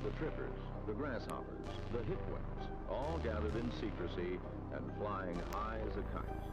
the trippers, the grasshoppers, the hipwits, all gathered in secrecy and flying high as a kite.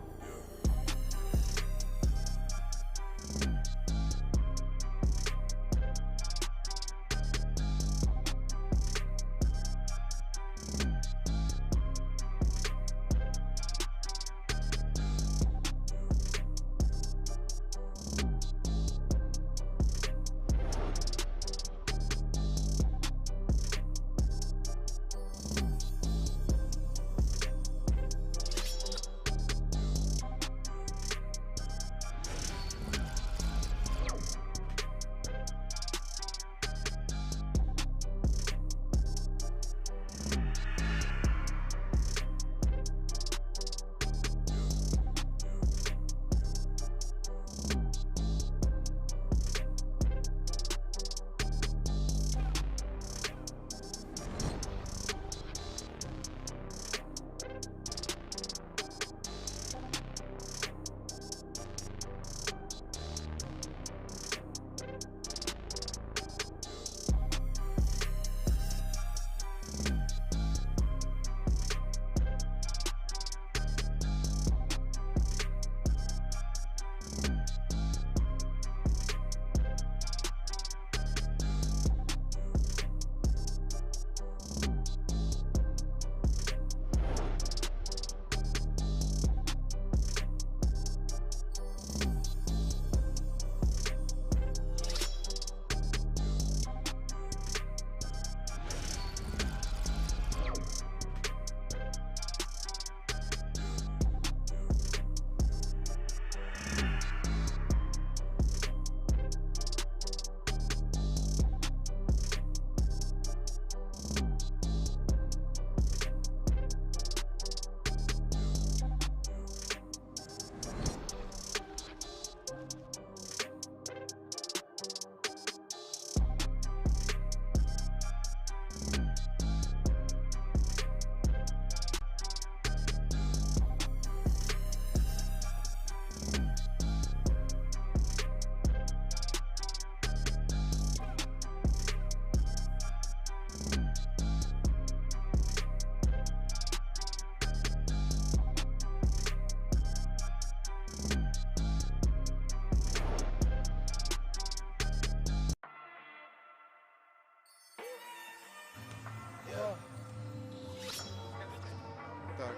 Так.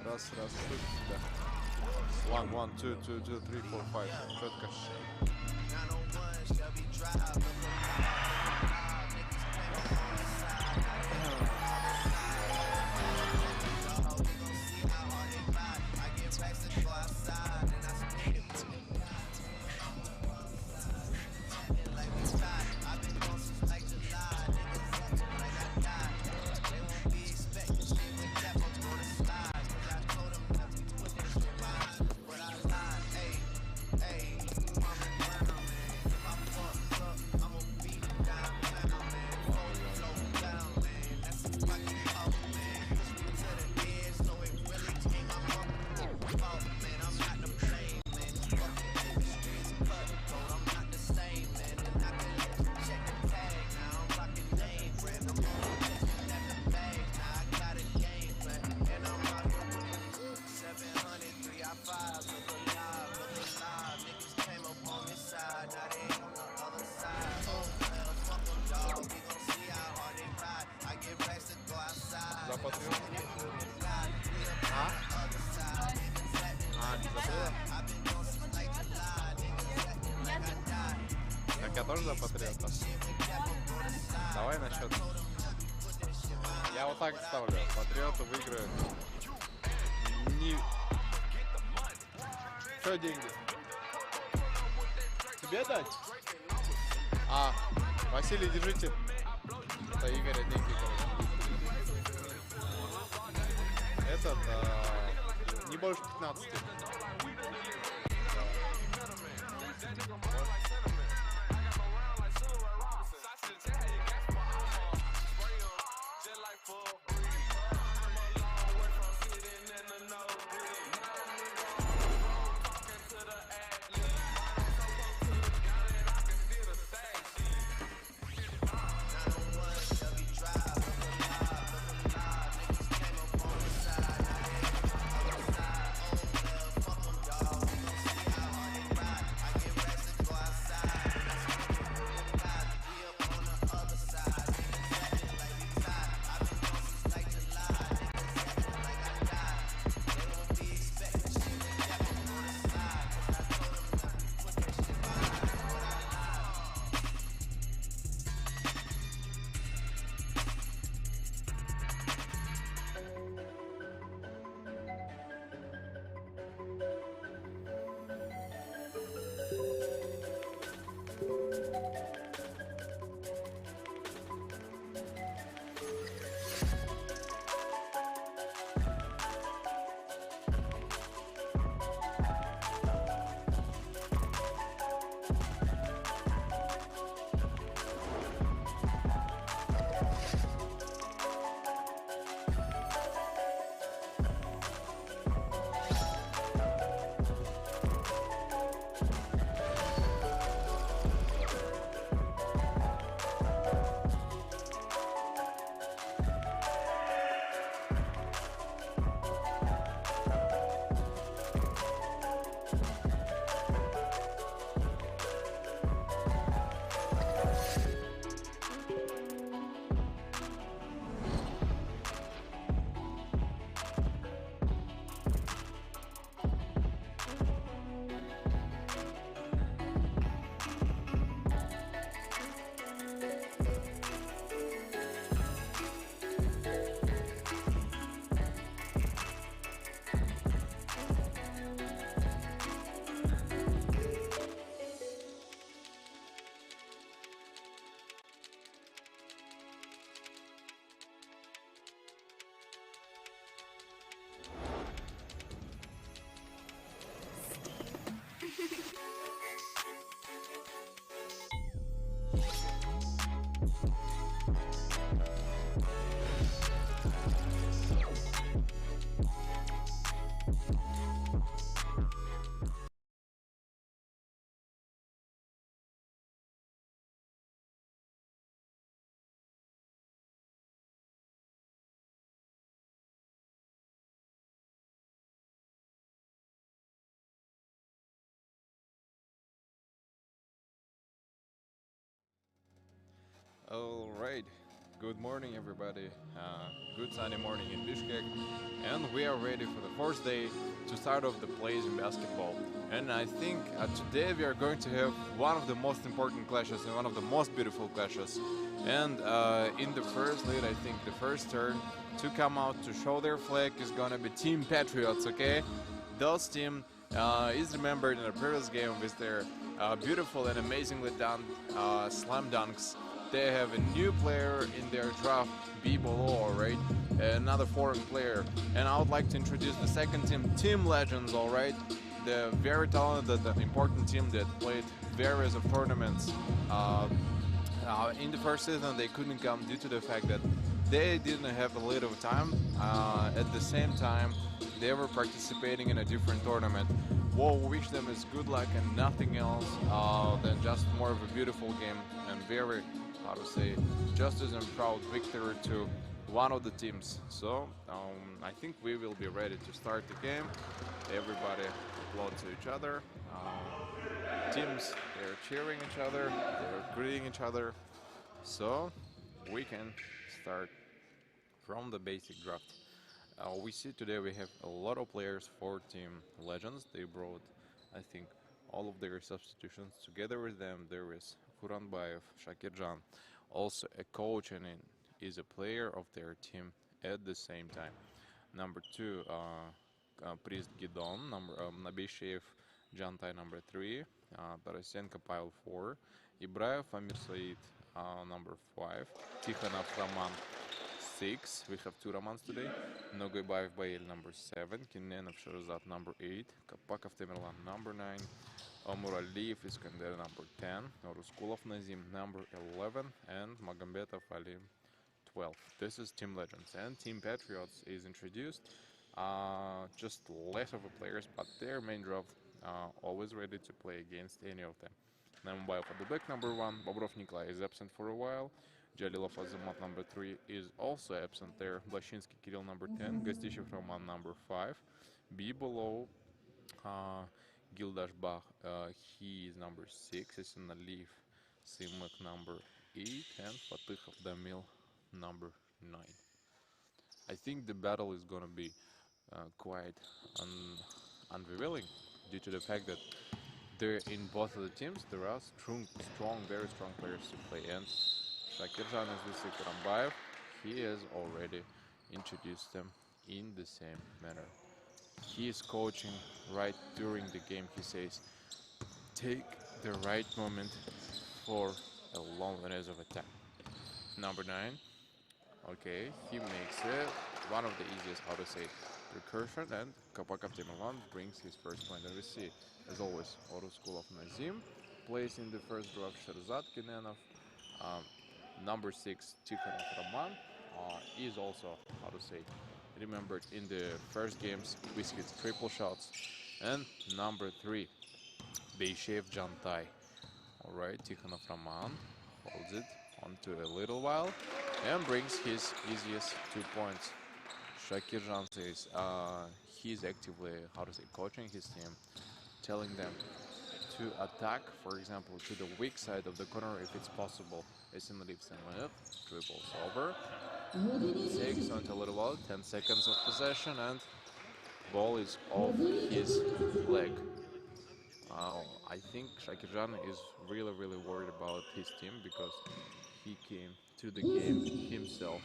Раз, слышу тебя. 1, 1, 2, 2, 2, 3, 4, 5. Четко. За Патриот? Не забыла? Так я тоже за Патриота. Давай на счет. Я вот так ставлю. Патриоты выиграют. Не... Что деньги? Тебе дать? Василий, держите. Это Игоря деньги. Этот, не больше 15. All right. Good morning, everybody. Good Sunday morning in Bishkek, and we are ready for the first day to start off the plays in basketball. And I think today we are going to have one of the most important clashes and one of the most beautiful clashes. And in the first lead, I think the first turn to come out to show their flag is gonna be Team Patriots. Okay, those team is remembered in the previous game with their beautiful and amazingly done slam dunks. They have a new player in their draft, B below, right? Another foreign player. And I would like to introduce the second team, Team Legends, all right? The very talented, important team that played various of tournaments. In the first season, they couldn't come due to the fact that they didn't have a little time. At the same time, they were participating in a different tournament. Well, we wish them is good luck and nothing else than just more of a beautiful game and very, how to say, justice and proud victory to one of the teams. So I think we will be ready to start the game. Everybody applaud to each other. Teams, they're cheering each other, they're greeting each other. So we can start from the basic draft. We see today we have a lot of players for Team Legends. They brought, I think, all of their substitutions. Together with them, there is Kuranbayev, Shakirjan, also a coach and is a player of their team at the same time. Number 2, Priest Gidon, Nabishev, Jantai number 3, Tarasenko Pile 4, Ibraev Amir Said number 5, Tikhonov Roman 6. We have 2 Romans today. Nogoybayev Bail number 7, Kinenov Sherazad number 8, Kapakov Temirlan number 9, Omur Aliyev Iskander number 10, Ruskulov Nazim number 11, and Magambetov Ali 12. This is Team Legends, and Team Patriots is introduced. Just less of a players, but their main draft always ready to play against any of them. Nambayev at the back number 1, Bobrov Nikolai is absent for a while. Jalilov Azamat number 3 is also absent there. Blashinsky Kirill number 10, Gostishev Roman number 5. B below Gildash Bach, he is number 6, Isin Aliyev Simek number 8, and Fatykhov Damil number 9. I think the battle is gonna be quite unrevealing due to the fact that there in both of the teams there are very strong players to play. And Shakirjan is with Kurambayev. He has already introduced them in the same manner. He is coaching right during the game. He says, take the right moment for a loneliness of attack. Number 9. Okay, he makes it one of the easiest, how to say, recursion, and Kapakov Temirlan brings his first point. And we see, as always, Auto School of Nazim plays in the first draft Sherzad Kinenov. Number 6, Tikhonov Roman is also, how to say, remembered in the first games with his triple shots. And number 3, Beishev Jantai. Alright, Tikhonov Roman holds it onto a little while and brings his easiest 2 points. Shakirjan says he's actively, how to say, coaching his team, telling them to attack, for example, to the weak side of the corner if it's possible. Esin leaves him up, dribbles over, takes onto a little while, 10 seconds of possession, and ball is off his leg. I think Shakirjan is really worried about his team because he came to the game himself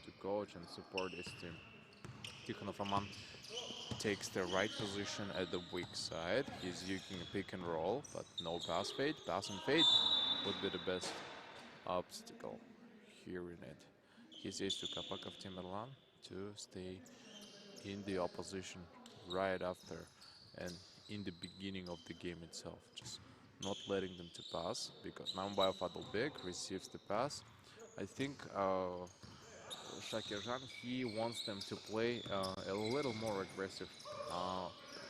to coach and support his team. Tikhonov Roman takes the right position at the weak side. He's using a pick and roll, but no pass fade. Pass and fade would be the best obstacle here in it. He says to Kapakov Temirlan to stay in the opposition right after and in the beginning of the game itself. Just not letting them to pass, because Nambayev Adalbek receives the pass. I think Shakirjan, he wants them to play a little more aggressive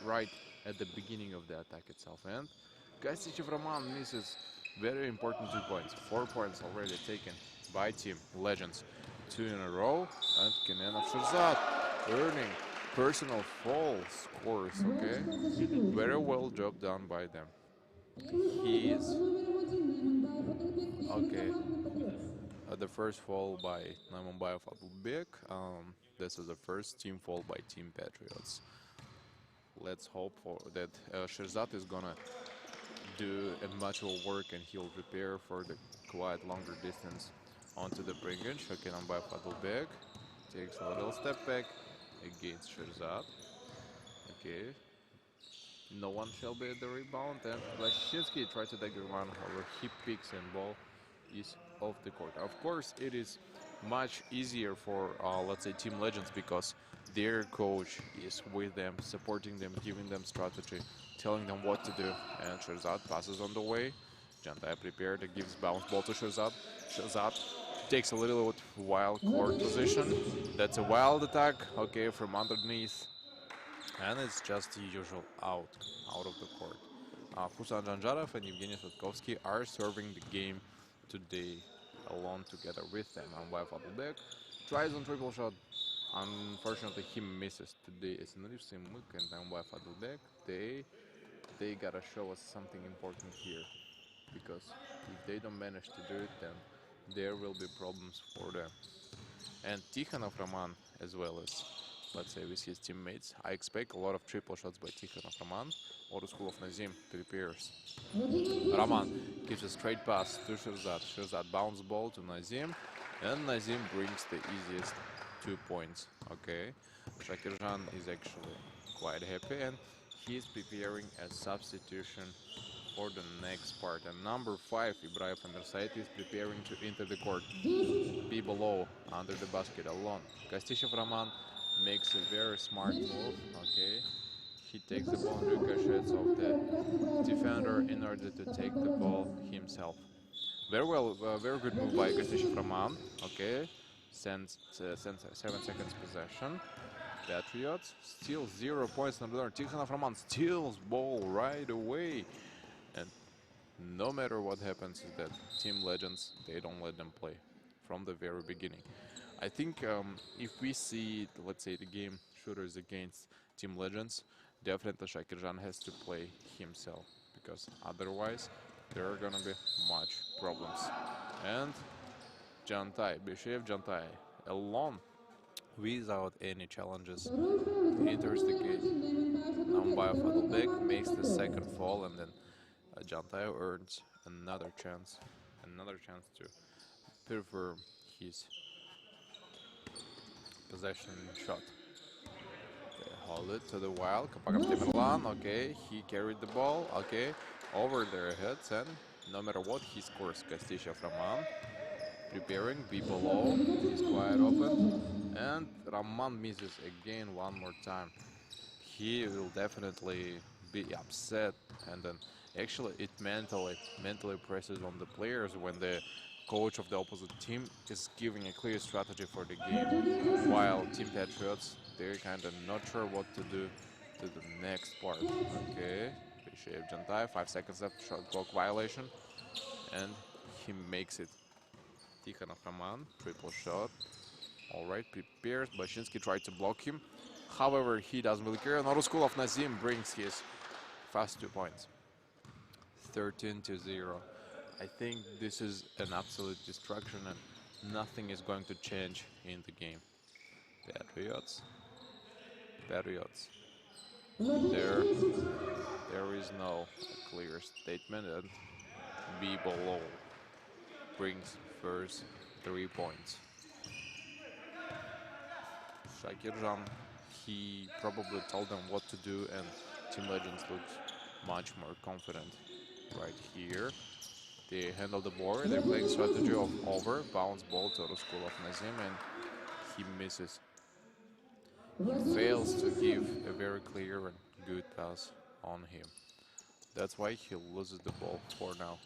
right at the beginning of the attack itself. And Gastichev Roman misses very important 2 points. 4 points already taken by Team Legends. 2 in a row, and Kenenov Shirzad earning personal foul scores, okay? Very well job done by them. He is, okay, the first foul by Namambayev Abubek. This is the first team foul by Team Patriots. Let's hope for that Shirzad is gonna do a much more work and he'll prepare for the quite longer distance onto the bridge. Okay, Namambayev Abubek takes a little step back against Shirzad. Okay. No one shall be at the rebound, and Lashinsky tried to take the run, however he picks and ball is off the court. Of course, it is much easier for, let's say, Team Legends, because their coach is with them, supporting them, giving them strategy, telling them what to do. And Shirzad passes on the way. Jantai prepared, gives bounce ball to Shirzad. Shirzad takes a little bit wild court position. That's a wild attack, okay, from underneath. And it's just the usual out of the court. Husan Janjarov and Evgeny Sotkovsky are serving the game today alone together with them. Nambayev Abubek tries on triple shot. Unfortunately, he misses today. It's Simuk and Nambayev Abubek. They gotta show us something important here, because if they don't manage to do it, then there will be problems for them. And Tikhonov Roman, as well as, let's say, with his teammates. I expect a lot of triple shots by Tikhonov Roman. Auto School of Nazim prepares. Roman gives a straight pass to Shirzad. Shirzad bounce ball to Nazim, and Nazim brings the easiest 2 points. Okay, Shakirjan is actually quite happy, and he is preparing a substitution for the next part. And number 5, Ibrahim Andersait, is preparing to enter the court. Be below, under the basket, alone. Kastishev Roman makes a very smart move, okay. He takes the ball and ricochets off the defender in order to take the ball himself. Very well, very good move by Kastishev Roman, okay. Sends 7 seconds possession. Patriots still 0 points. Tikhonov Roman steals ball right away. And no matter what happens, is that Team Legends, they don't let them play from the very beginning. I think if we see, let's say, the game shooters against Team Legends, definitely Shakirjan has to play himself, because otherwise there are gonna be much problems. And Jantai, Bishev Jantai, alone, without any challenges, enters the gate. Nambayev Adalbek makes the second fall, and then Jantai earns another chance to perform his possession shot. Okay, hold it to the wild. Kapagam Timerlan, okay, he carried the ball, okay, over their heads, and no matter what, he scores. Kastishev Roman preparing, be below, he's quite open, and Roman misses again one more time. He will definitely be upset, and then actually it mentally presses on the players when the coach of the opposite team is giving a clear strategy for the game, while Team Patriots, they're kind of not sure what to do to the next part. Okay, Bishev Jantai, 5 seconds left, shot clock violation, and he makes it. Tikhonov Roman, triple shot. Alright, prepares. Bashinsky tried to block him. However, he doesn't really care. Auto School of Nazim brings his fast 2 points. 13-0. I think this is an absolute destruction, and nothing is going to change in the game. Patriots. There is no clear statement, and be below brings first 3 points. Shakirjan, he probably told them what to do, and Team Legends looks much more confident right here. They handle the board, they're playing strategy of over, bounce ball to the School of Nazim, and he misses. He fails to give a very clear and good pass on him. That's why he loses the ball for now.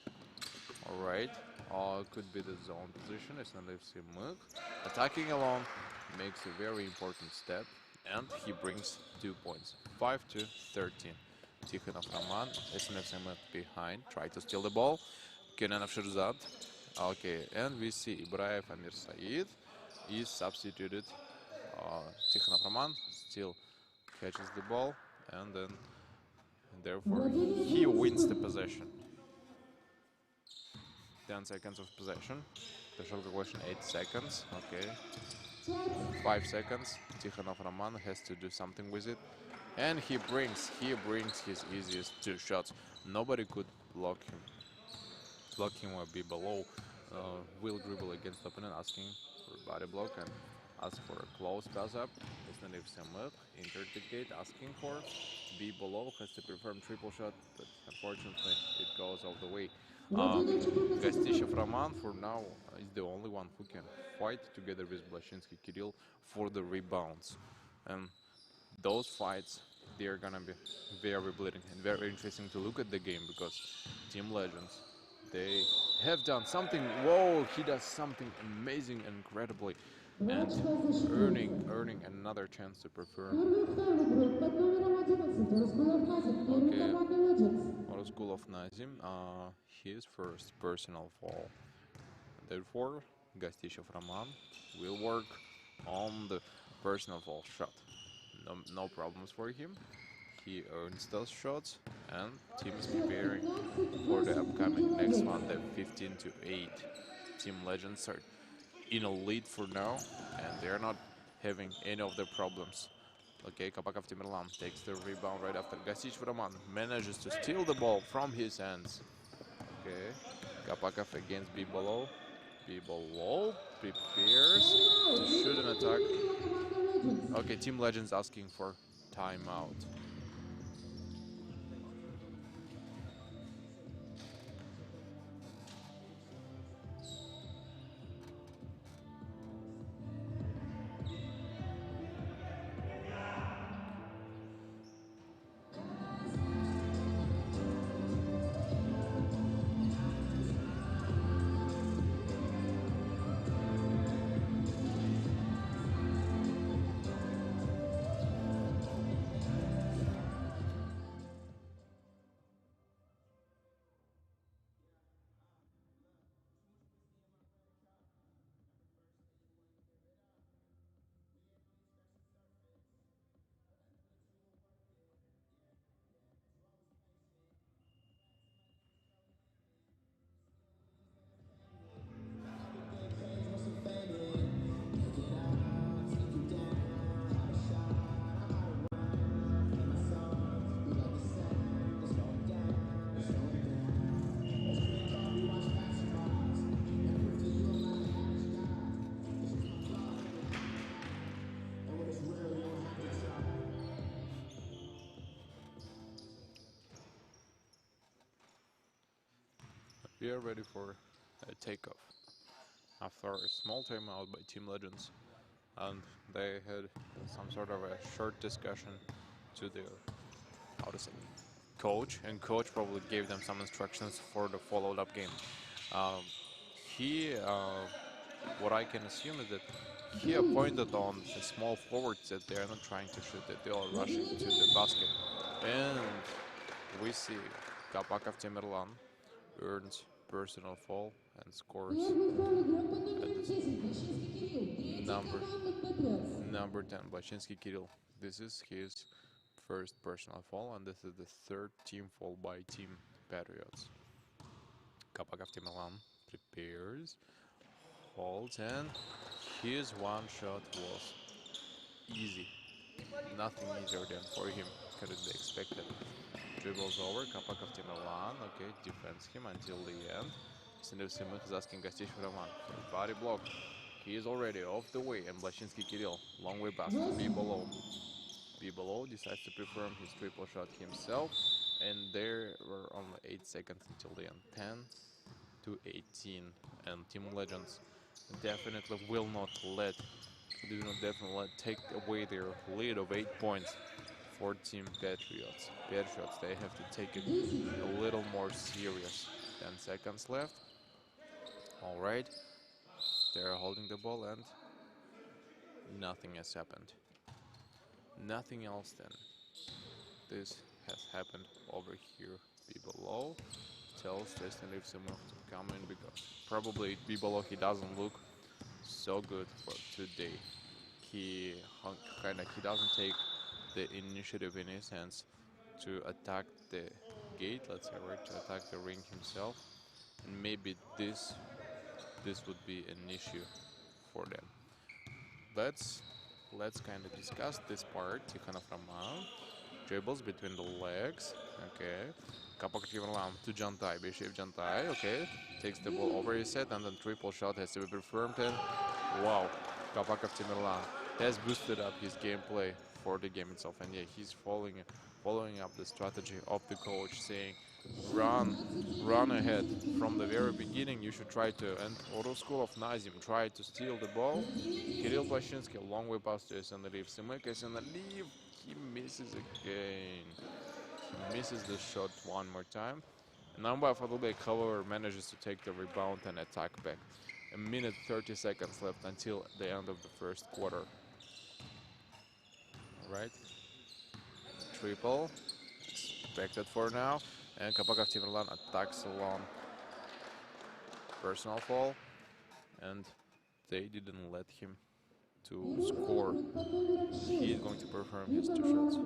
Alright, could be the zone position. It's not FC attacking alone, makes a very important step, and he brings 2 points. 5-13. Tikhonov Roman, SNFC behind, try to steal the ball. Kenanov Shirzad. Okay, and we see Ibraev Amir Said is substituted. Tikhonov Roman still catches the ball, and then therefore he wins the possession. 10 seconds of possession. Special calculation 8 seconds. Okay. 5 seconds. Tikhonov Roman has to do something with it. And he brings his easiest 2 shots. Nobody could block him. Block him or be below. Will dribble against the opponent, asking for a body block and ask for a close pass up. Entered the gate, asking for be below, has to perform triple shot, but unfortunately it goes off the way. Gastyshev Roman for now is the only one who can fight together with Blashinsky Kirill for the rebounds. And those fights, they're gonna be very bleeding and very interesting to look at the game, because Team Legends, they have done something. Whoa, he does something amazing and incredibly, and earning another chance to perform. Okay, Auto School of Nazim, his first personal foul. Therefore, Gastyshev Roman will work on the personal foul shot. No problems for him. He earns those shots, and team is preparing for the upcoming next one, the 15-8. Team Legends are in a lead for now, and they're not having any of the problems. Okay, Kapakov Timirlan takes the rebound right after Gastyshev Roman manages to steal the ball from his hands. Okay, Kapakov against Bibolo. Bibolo prepares to shoot an attack. Okay, Team Legends asking for timeout. We are ready for a takeoff after a small timeout by Team Legends, and they had some sort of a short discussion to the coach, and coach probably gave them some instructions for the followed-up game. What I can assume is that he appointed on the small forwards that they are not trying to shoot, that they are rushing to the basket, and we see Kapakov Timirlan earns personal foul and scores number 10, Blashinsky Kirill. This is his first personal foul, and this is the third team foul by Team Patriots. Kapakov Timirlan prepares, holds, and his one shot was easy. Nothing easier than for him could be expected. Dribbles over, Kapakov Timirlan, okay, defends him until the end. Следи, is asking Gastyshev Roman for a body block. He is already off the way, and Blashinsky Kirill, long way pass to Bibolo. Bibolo decides to perform his triple shot himself, and there were only 8 seconds until the end. 10-18, and Team Legends definitely will not definitely take away their lead of 8 points for Team Patriots. Patriots, they have to take it a little more serious. 10 seconds left. All right, they're holding the ball and nothing has happened. Nothing else then. This has happened over here below. Tells Justin Livsimov to come in because probably below he doesn't look so good for today. He doesn't take the initiative in his hands to attack the gate, let's say, right, to attack the ring himself, and maybe this would be an issue for them. Let's kind of discuss this part. Tikhanov Roman dribbles between the legs. Okay. Kapak Timerlan to Jantai. Bishev Jantai. Okay. Takes the ball over his head and then triple shot has to be performed. And wow, Kapak Timerlan has boosted up his gameplay for the game itself. And yeah, he's following up the strategy of the coach, saying run ahead from the very beginning. You should try to, and Auto School of Nazim try to steal the ball. Kirill Blashinsky, long way pass to Esenaliv. Simek Esenaliv, he misses again. He misses the shot one more time. Namba Fadulbek, however, manages to take the rebound and attack back. A minute 30 seconds left until the end of the first quarter. All right. Triple. Expected for now. And Kapakov Timerlan attacks along. Personal foul. And they didn't let him to score. He is going to perform his two shots.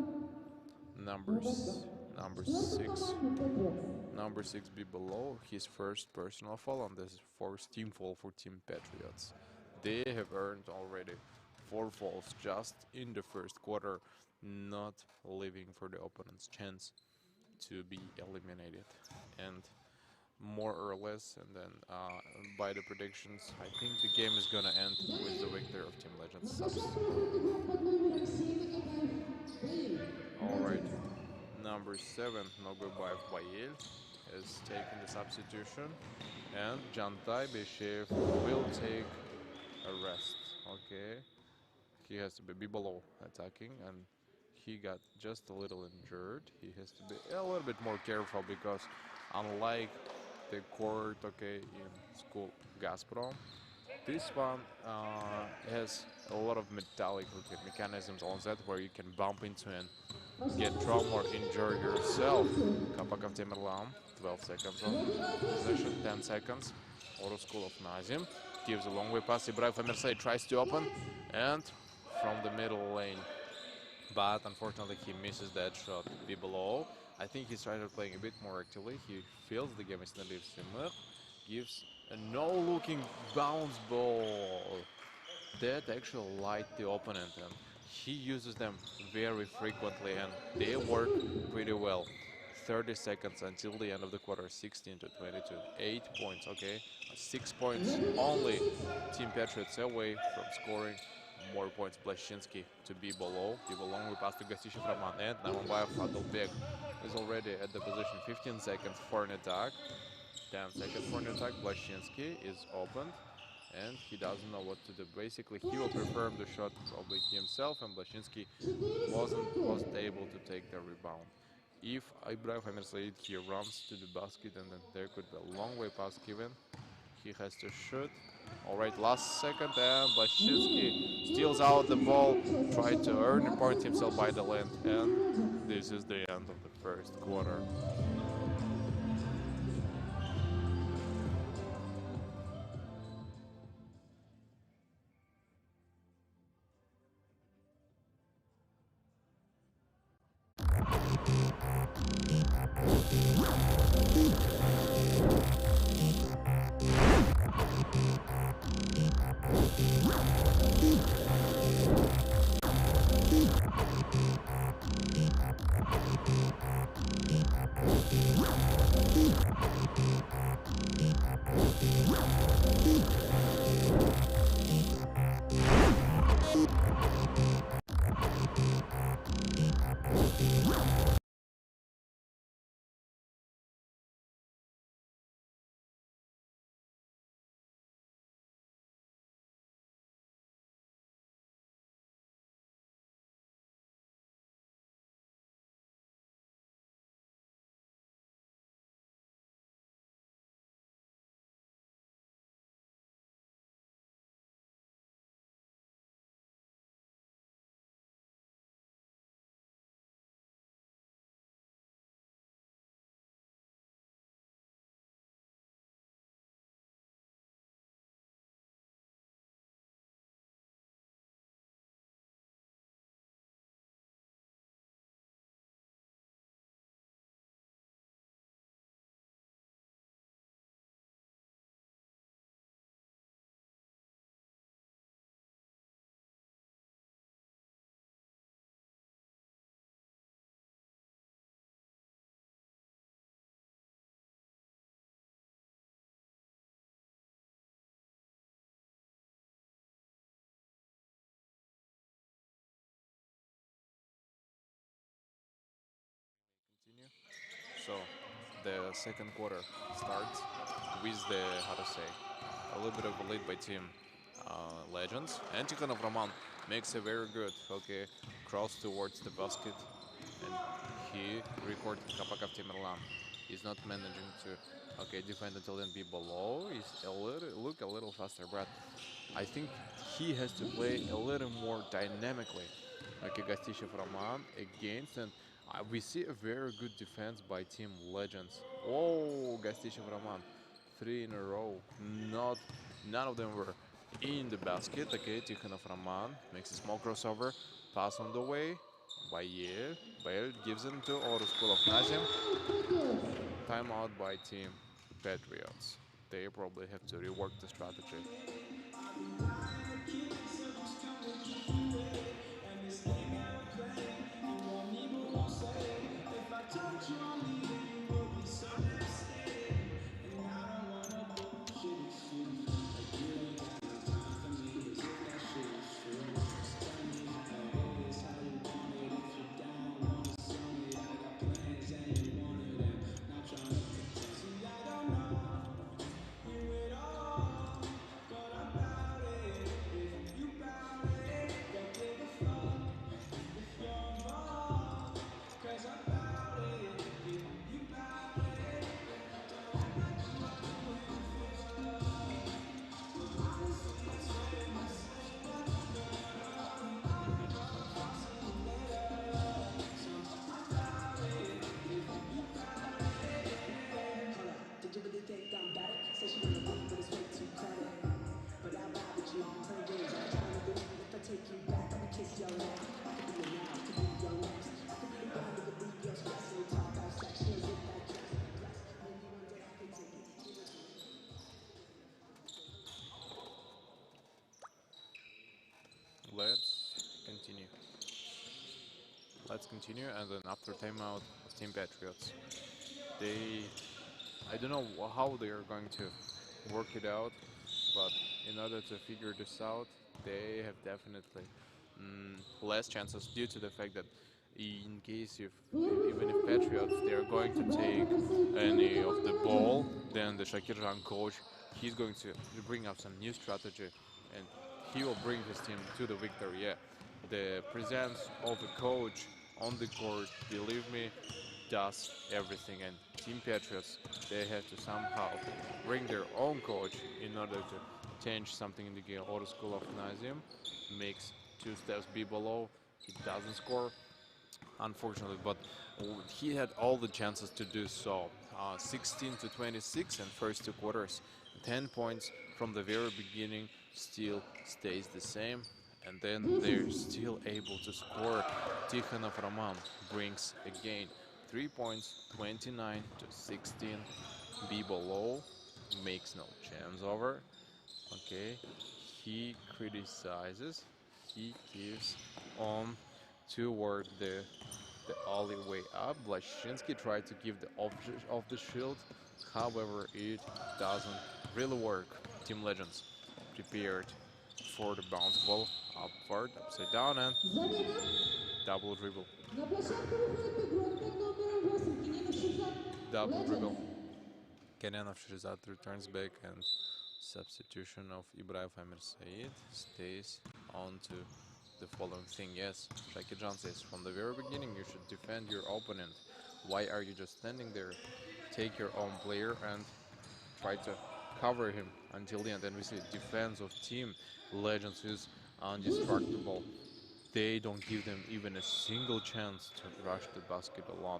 Number six be below his first personal foul, and this is first team foul for Team Patriots. They have earned already 4 fouls just in the first quarter, not leaving for the opponent's chance to be eliminated. And more or less, and then by the predictions, I think the game is gonna end with the victory of Team Legends subs. Alright, number 7, Nogobayev Bayel, has taken the substitution, and Jantai Beshev will take a rest. Okay, he has to be below attacking, and he got just a little injured. He has to be a little bit more careful because unlike the court, okay, in school Gazprom, this one has a lot of metallic mechanisms on that where you can bump into and get trauma or injure yourself. Kapakov Timerlan, 12 seconds on possession, 10 seconds. Auto School of Nazim gives a long way pass. Ibrahim Amersay tries to open and from the middle lane, but unfortunately he misses that shot. Be below. I think he started playing a bit more actively. He feels the game is not leave. Gives a no-looking bounce ball that actually light the opponent, and he uses them very frequently, and they work pretty well. 30 seconds until the end of the quarter, 16 to 22, 8 points. Okay, 6 points only. Team Patriots away from scoring more points. Blashinsky to be below. Give a long pass to Gasishev Roman, and Namanbayev Fadulbek is already at the position. 15 seconds for an attack. 10 seconds for an attack. Blashinsky is opened, and he doesn't know what to do. Basically, he will perform the shot probably himself, and Blashinsky wasn't able to take the rebound. If Ibrahim Amersay here runs to the basket, and then there could be a long way pass given, he has to shoot. All right, last second, and Blashinsky steals out the ball, tried to earn a point himself by the length, and this is the end of the first quarter. So the second quarter starts with the, how to say, a little bit of a lead by Team Legends. And Tikhonov Roman makes a very good, okay, cross towards the basket. And he recorded Kapakov Timerlan. He's not managing to, okay, defend until then be below. He's look a little faster, but I think he has to play a little more dynamically. Okay, Gastishev Roman against, and we see a very good defense by Team Legends. Oh, Gastishev Roman, 3 in a row. None of them were in the basket. Okay, Tikhonov Roman makes a small crossover, pass on the way. Bayer gives it to Auto School of Nazim. Timeout by Team Patriots. They probably have to rework the strategy. Let's continue, and then after timeout of Team Patriots, I don't know how they are going to work it out, but in order to figure this out, they have definitely less chances due to the fact that in case even if Patriots they are going to take any of the ball, then the Shakirjan coach he's going to bring up some new strategy, and he will bring his team to the victory. Yeah, the presence of a coach on the court, believe me, does everything. And Team Patriots, they have to somehow bring their own coach in order to change something in the game. Auto School of Nazim makes 2 steps be below. He doesn't score, unfortunately, but he had all the chances to do so. 16 to 26 in first 2 quarters. 10 points from the very beginning, still stays the same. And then they're still able to score. Tikhonov Roman brings again 3 points, 29 to 16. Be below, makes no chance over. Okay, he criticizes. He keeps on toward the alleyway up. Blashinsky tried to give the off the shield. However, it doesn't really work. Team Legends prepared for the bounce ball. Upward, upside down, and double dribble. Double dribble. Kenyanov Shirzad returns back, and substitution of Ibrahim Amir Said stays on to the following thing. Yes, Shakirjan says, from the very beginning you should defend your opponent. Why are you just standing there? Take your own player and try to cover him until the end. And we see defense of Team Legends is indestructible. They don't give them even a single chance to rush the basket alone.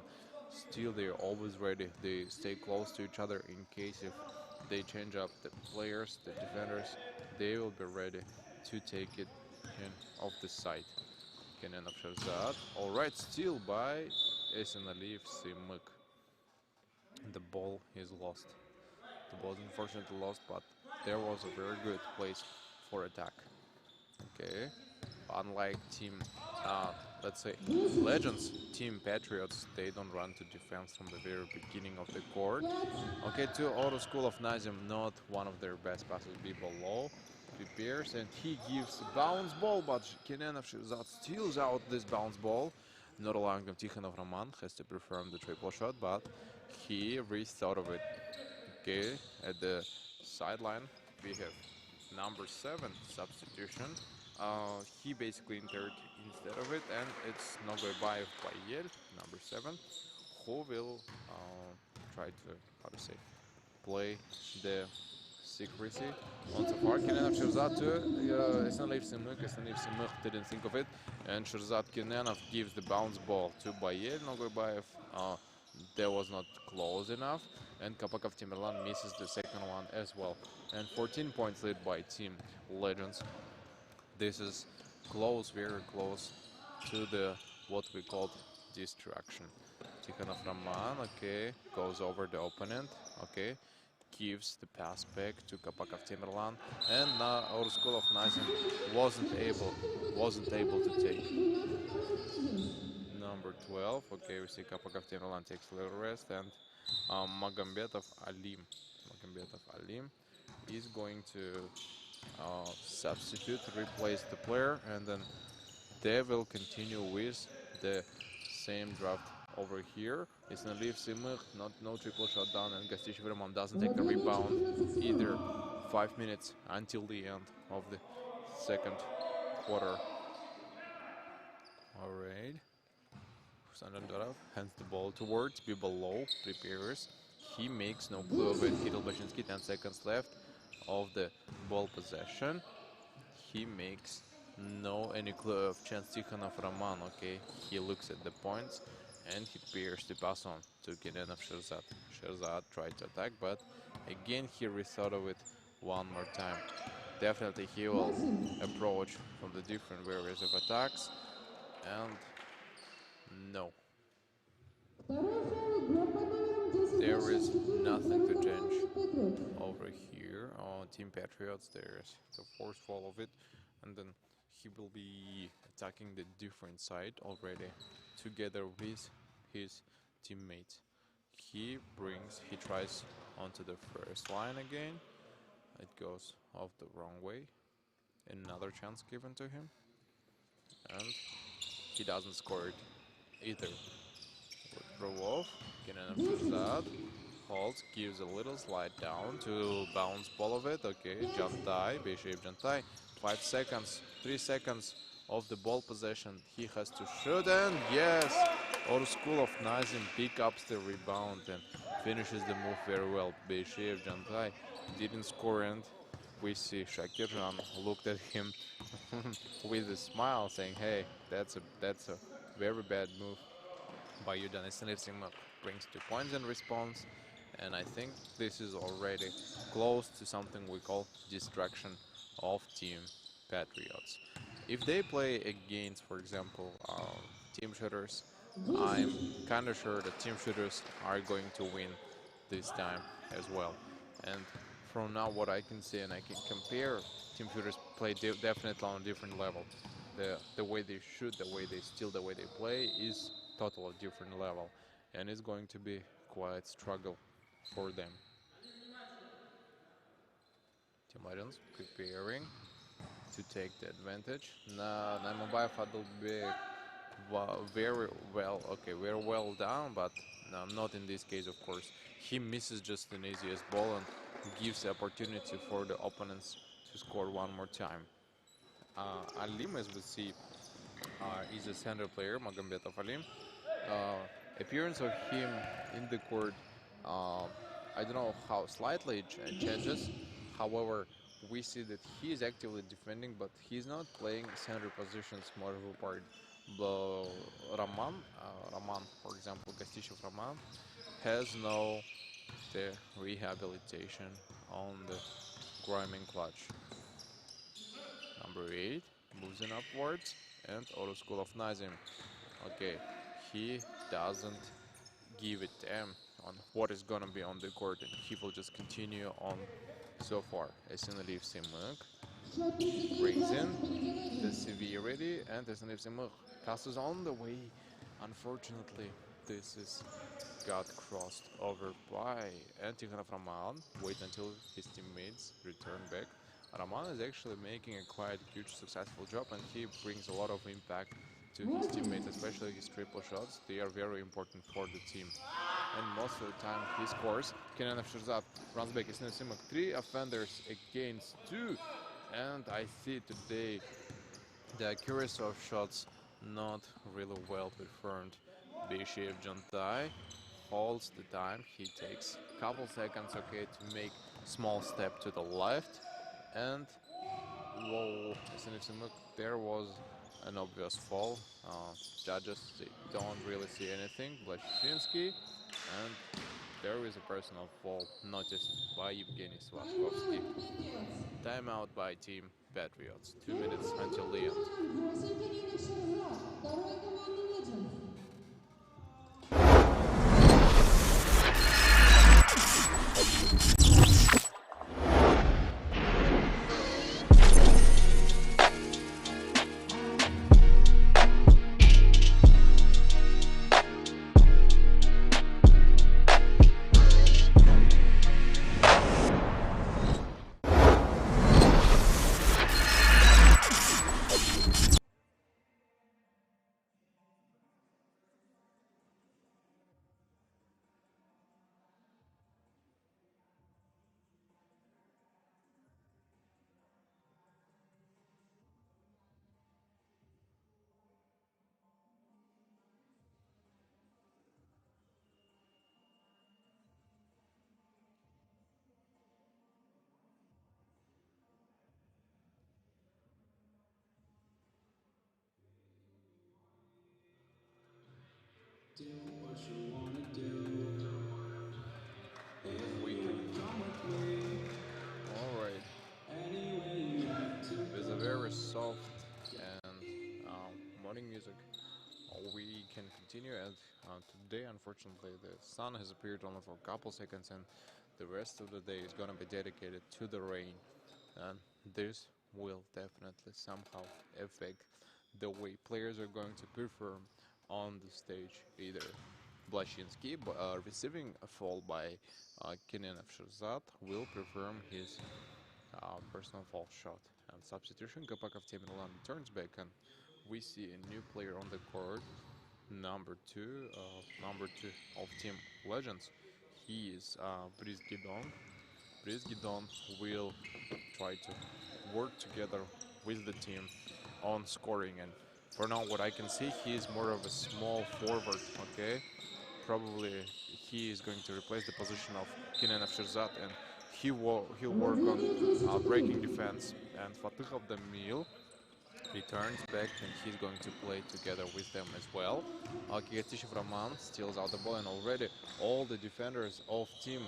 Still, they're always ready. They stay close to each other in case if they change up the players, the defenders, they will be ready to take it in off the side. Kenyanov Shirzad. Alright, still by Esen Aliyev Simuk. The ball is lost. The ball is unfortunately lost, but there was a very good place for attack. Okay, unlike Team, let's say, Legends, Team Patriots, they don't run to defense from the very beginning of the court. Okay, to Auto School of Nazim, not one of their best passes, be below. Prepares, and he gives a bounce ball, but Kenyanov Shirzad steals out this bounce ball, not allowing them. Tikhonov Roman has to perform the triple shot, but he rethought of it. Okay, at the sideline we have number 7 substitution. He basically entered instead of it, and it's Nogoybayev Bayel, number 7, who will try to, how to say, play the secrecy on Safar. Kinenov Shirzad it's not leaves Simuk didn't think of it, and Shirzad Kinenov gives the bounce ball to Bayel. Nogoybayev that was not close enough, and Kapakov Timirlan misses the second one as well. And 14 points lead by Team Legends. This is close, very close to the what we called distraction. Tikhanov Raman, okay, goes over the opponent, okay, gives the pass back to Kapakov Timirlan, and our School of Nazim wasn't able to take. Number 12, okay, we see Kapakov Timirlan takes a little rest, and Magambetov Alim is going to substitute, replace the player, and then they will continue with the same draft over here. It's Naliv Simukh, no triple shot down, and Gastish Vermam doesn't take the rebound either. 5 minutes until the end of the second quarter. Alright. Sandandorov hands the ball towards Bibalo, prepares. He makes no clue of it. Kirill Bashinsky, 10 seconds left of the ball possession. He makes no any clue of chance. Tikhanov Raman, okay. He looks at the points and he prepares to pass on to Kinenov Shirzad. Shirzad tried to attack, but again he rethought of it one more time. Definitely he will approach from the different areas of attacks, and no. There is nothing to change over here on Team Patriots. There's the force fall of it, and then he will be attacking the different side already together with his teammates. He tries onto the first line again. It goes off the wrong way. Another chance given to him, and he doesn't score it either. Throw off, Kinenov Shirzad holds, gives a little slide down to bounce ball of it. Okay, Jantai, Beishev Jantai, 5 seconds, 3 seconds of the ball possession. He has to shoot, and yes, our School of Nazim pick up the rebound and finishes the move very well. Beishev Jantai didn't score, and we see Shakirjan looked at him with a smile, saying, "Hey, that's a very bad move by you." Denis Simuk brings 2 points in response, and I think this is already close to something we call distraction of Team Patriots. If they play against, for example, Team Shooters, I'm kind of sure that Team Shooters are going to win this time as well. And from now what I can see, and I can compare, Team Shooters play definitely on a different level. The way they shoot, the way they steal, the way they play is totally different level, and it's going to be quite struggle for them. Team Lions preparing to take the advantage. Naimobayev Adolbek very well down, but no, not in this case, of course. He misses just an easiest ball and gives the opportunity for the opponents to score one more time. Alim, as we see, is a center player, Magambetov Alim. Appearance of him in the court, I don't know how slightly it changes. However, we see that he is actively defending, but he's not playing center positions more of a part. But Raman, for example, Gostishev Raman, has no the rehabilitation on the grinding clutch. Number 8 moves in upwards, and Auto School of Nazim. Okay, he doesn't give it on what is gonna be on the court, and he will just continue on so far. Esenaliv Simuk brings in the severity, and Esenaliv Simuk passes on the way. Unfortunately, this is got crossed over by Tikhanov Raman. Wait until his teammates return back. Raman is actually making a quite huge successful job, and he brings a lot of impact to his teammates, especially his triple shots. They are very important for the team. and most of the time he scores. Kenan Afshirzad runs back. It's Simuk, 3 offenders against 2, and I see today the accuracy of shots not really well performed. Bishev Jantai holds the time. He takes a couple seconds, okay, to make small step to the left, and whoa, there was an obvious fall. Judges don't really see anything. Blashinsky, and there is a personal foul noticed by Evgeny Slavkovsky. Timeout by Team Patriots. 2 minutes until the end. Alright, with a very soft and morning music, we can continue. And today, unfortunately, the sun has appeared only for a couple seconds, and the rest of the day is gonna be dedicated to the rain. And this will definitely somehow affect the way players are going to perform on the stage. Either Blashinsky, receiving a fall by Kenan Afshirzad, will perform his personal foul shot. And substitution, Gapakov Temilan turns back, and we see a new player on the court, number two of Team Legends. He is Brice Guidon. Brice Guidon will try to work together with the team on scoring, and for now what I can see, he is more of a small forward, okay? Probably he is going to replace the position of Kenan Afshirzad, and he'll work on breaking defense. And Fatih of the Mil returns back, and he's going to play together with them as well. Kigatishev Roman steals out the ball, and already all the defenders of Team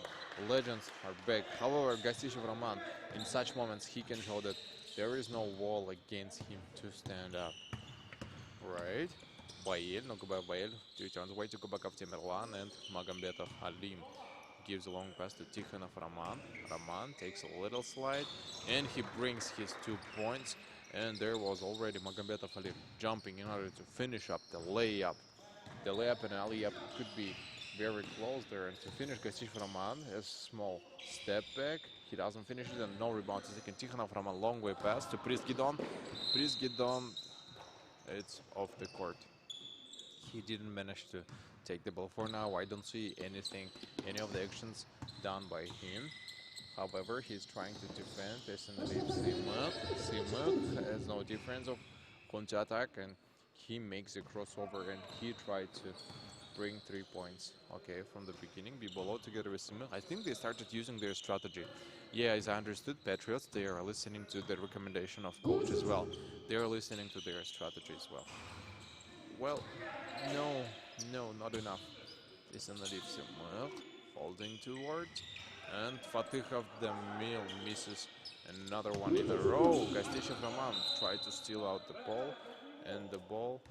Legends are back. However, Gastishev Roman, in such moments, he can show that there is no wall against him to stand up. Right. Bael, Nogubay Bael returns away to Gubakov Timerlan, and Magambetov Halim gives a long pass to Tikhonov Roman. Roman takes a little slide, and he brings his 2 points. And there was already Magambetov Halim jumping in order to finish up the layup. The layup and alley-up could be very close there. And to finish, Gastishev Roman has a small step back. He doesn't finish it, and no rebound to second. Tikhonov Roman, long way pass to Brice Guidon. Brice Guidon, it's off the court. He didn't manage to take the ball for now. I don't see any of the actions done by him. However, he's trying to defend. Simuk has no difference of counter-attack, and he makes a crossover, and he tried to bring 3 points. Okay, from the beginning, Bibolo together with Simuk. I think they started using their strategy. Yeah, as I understood, Patriots, they are listening to the recommendation of coach as well. They are listening to their strategy as well. Well, no, not enough. Isanaliv Simuk holding towards, and Fatih of the Mil misses another one in a row. Gastishev Roman tried to steal out the ball, and the ball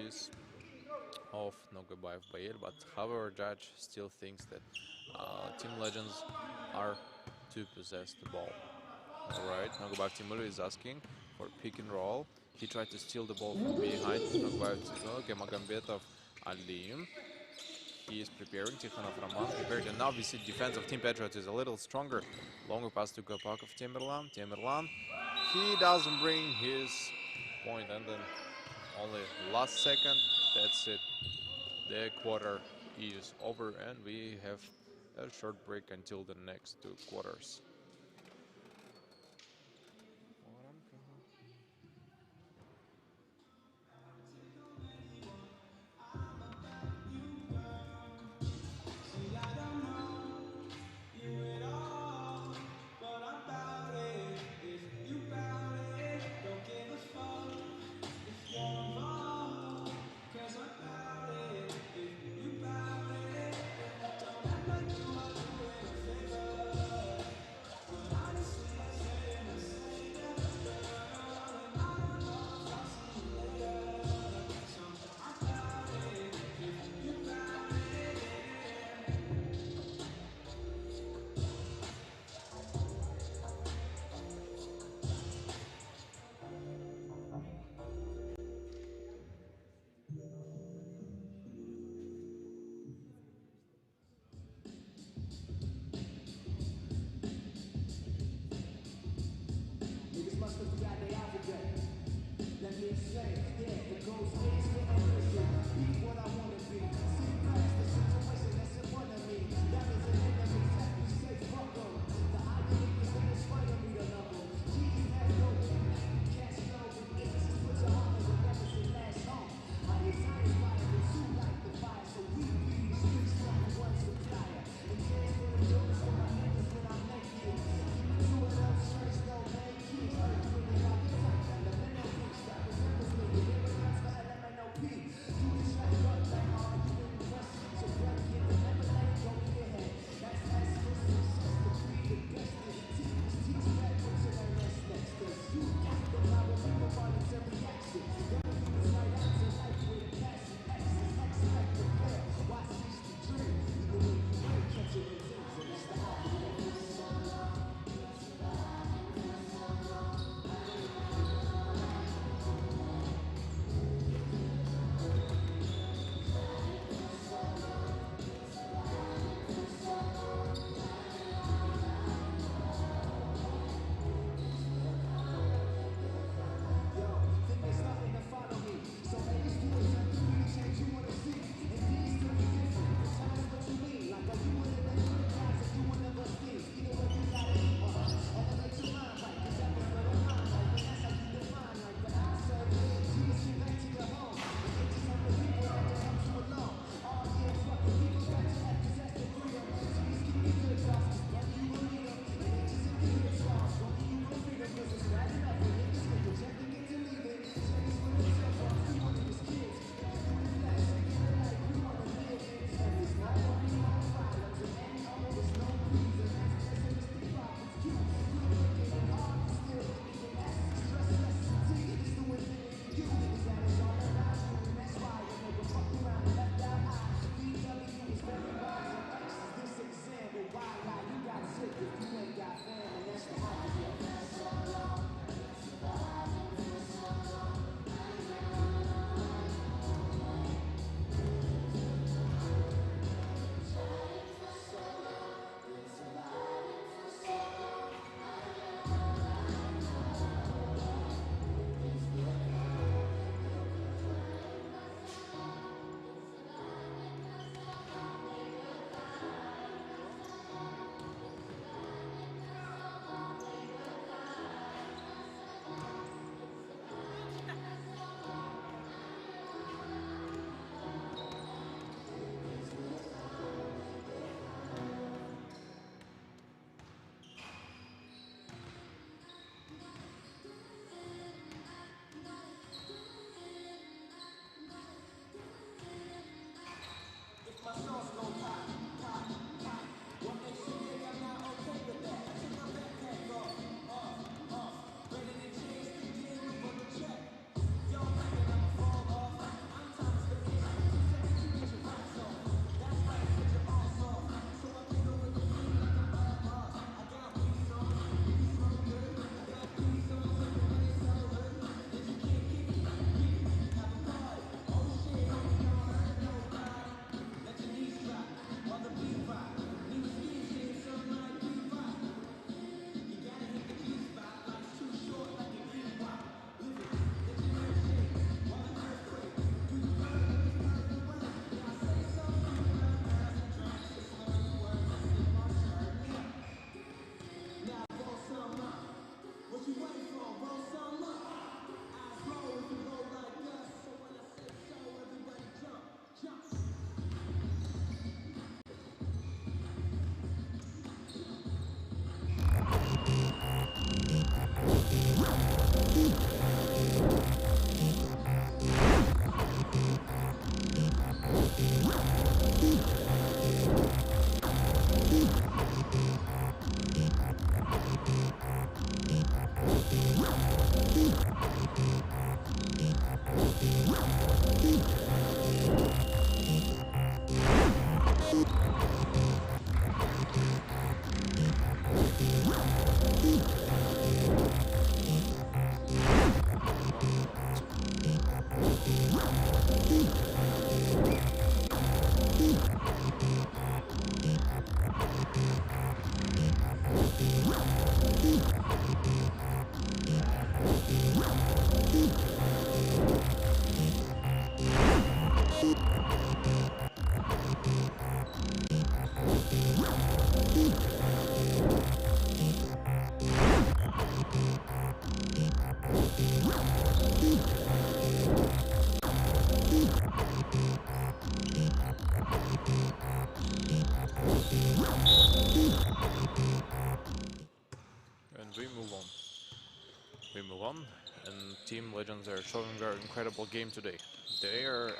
is off Nogobayev Bayer, but however, judge still thinks that Team Legends are to possess the ball. Alright, Nogobayev Timur is asking for pick and roll. He tried to steal the ball from behind. Nogobayev Timur, Magambetov Alim. He is preparing. Tikhonov Roman prepared, and now we see defense of Team Patriots is a little stronger. Longer pass to Gopakov Timerlan. Timerlan, he doesn't bring his point, and then only last second, that's it. The quarter is over and we have a short break until the next two quarters. And we move on. We move on, and Team Legends are showing their incredible game today. They are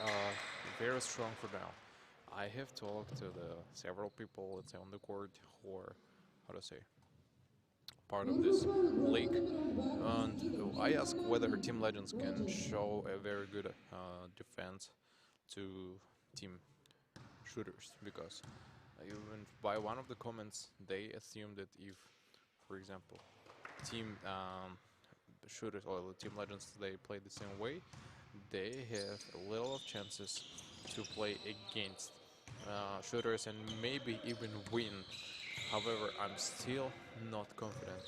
very strong for now. I have talked to the several people, let's say, on the court who are, how to say, part of this league, and I asked whether Team Legends can show a very good defense to Team Shooters, because even by one of the comments they assumed that if, for example, Team Shooters or Team Legends they play the same way, they have a little of chances to play against Shooters and maybe even win. However, I'm still not confident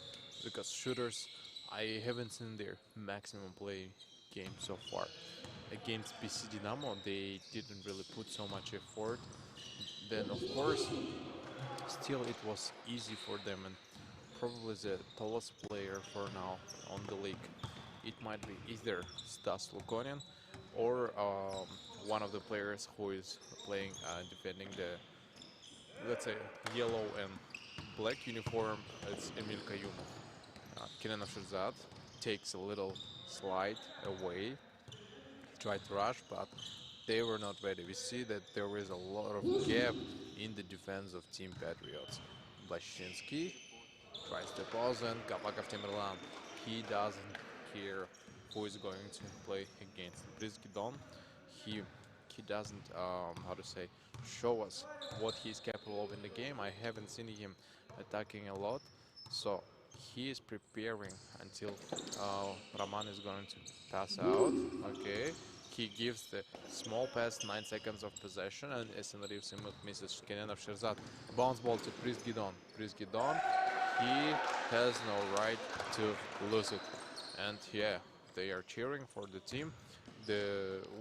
because Shooters, I haven't seen their maximum play game so far. Against BC Dynamo, they didn't really put so much effort. Then, of course, still it was easy for them, and probably the tallest player for now on the league. It might be either Stas Lukonin or one of the players who is playing, defending the, let's say, yellow and black uniform. It's Emil Kayumov. Kenan Shirzad takes a little slide away, tried to rush, but they were not ready. We see that there is a lot of gap in the defense of Team Patriots. Blashinsky tries to pause, and Kapakov Temirlan, he doesn't care who is going to play against Brizgidon. He doesn't, how to say, show us what he's capable of in the game. I haven't seen him attacking a lot, so he is preparing until Raman is going to pass out. Okay, he gives the small pass, 9 seconds of possession, and Esenariv Simut misses Kenenov Shirzad. Bounce ball to Brizgidon. Brizgidon, he has no right to lose it. And yeah, they are cheering for the team.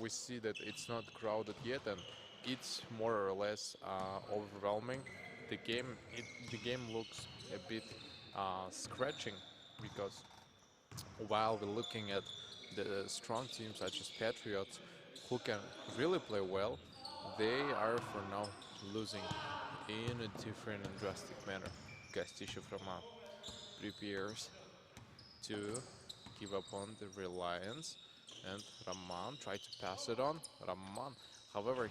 We see that it's not crowded yet, and it's more or less overwhelming. The game looks a bit scratching, because while we're looking at the strong teams such as Patriots, who can really play well, they are for now losing in a different and drastic manner. Gastishev Roman prepares to give up on the reliance, and Raman tried to pass it on. Raman, however,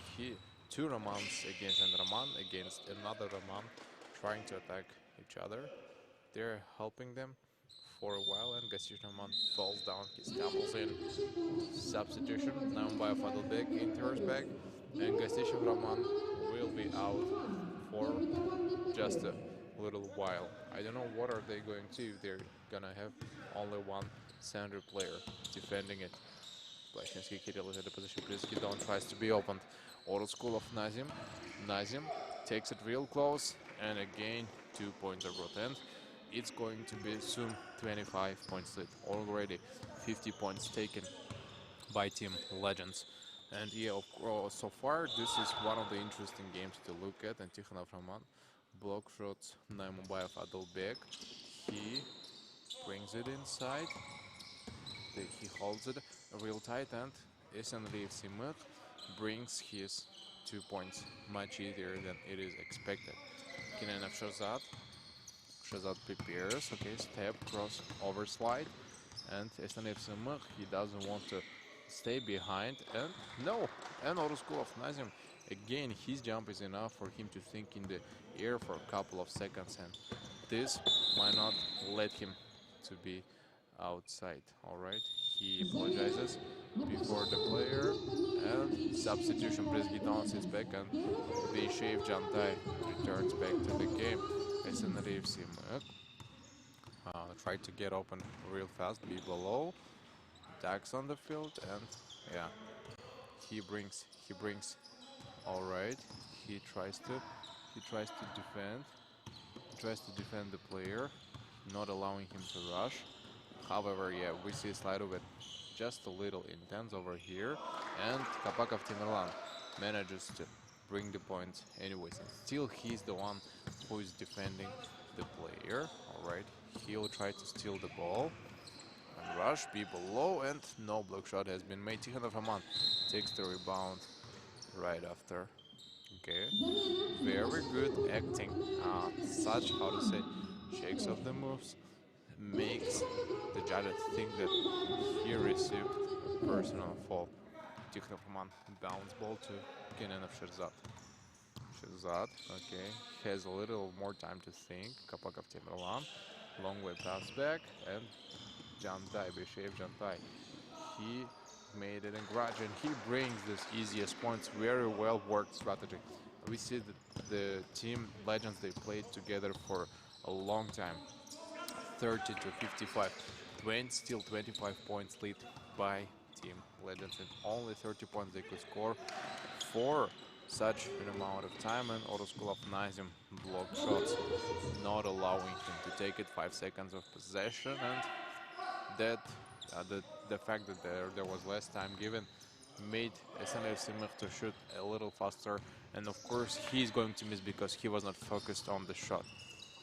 two Ramans against and Raman against another Raman trying to attack each other. They're helping them for a while, and Gastishev Raman falls down. He stumbles in. Substitution. Now by Fadlbek enters back, and Gastishev Raman will be out for just a little while. I don't know what are they going to if they're gonna have only one center player defending it. Blashinsky Kirill is at the position. Brizgidon tries to be opened. Auto school of Nazim. Nazim takes it real close, and again 2 points are brought in. It's going to be soon 25 points lead. Already 50 points taken by Team Legends. And yeah, so far this is one of the interesting games to look at. And Tikhonov Raman, block shots, Naimubayev Adolbek. He brings it inside. He holds it real tight, and Esenriv Simuk brings his 2 points much easier than it is expected. Kinenov Shazad. Shazad prepares. Okay, step, cross, over slide. And Esenriv Simuk, he doesn't want to stay behind, and no, and auto school of Nazim. Again, his jump is enough for him to think in the air for a couple of seconds, and this might not let him to be outside. Alright, he apologizes before the player, and substitution. Brizgidon sits back, and Beishev Jantai returns back to the game. Esenriv Simuk tried to get open real fast, be below. Attacks on the field, and yeah, he brings all right, he tries to defend the player, not allowing him to rush. However, yeah, we see slide of it just a little intense over here, and Kapakov Timirlan manages to bring the point anyways, and still he's the one who is defending the player. All right, he'll try to steal the ball. rush, be below, and no block shot has been made. Tikhonov Roman takes the rebound right after. Okay, very good acting. Such, how to say, shakes of the moves makes the judges think that he received a personal foul. Tikhonov Roman bounce ball to Kenenov Sherzad. Sherzad, okay, has a little more time to think. Kapakov Tamerlan, long way pass back, and Jantai, Beshev Jantai. He made it in garage, and he brings this easiest points. Very well worked strategy. We see that the team legends, they played together for a long time. 30 to 55, 20, still 25 points lead by team legends, and only 30 points they could score for such an amount of time. And Oroskulov Nazim block shots, not allowing him to take it. 5 seconds of possession, and that the fact that there was less time given made SNF Simich to shoot a little faster, and of course he's going to miss because he was not focused on the shot.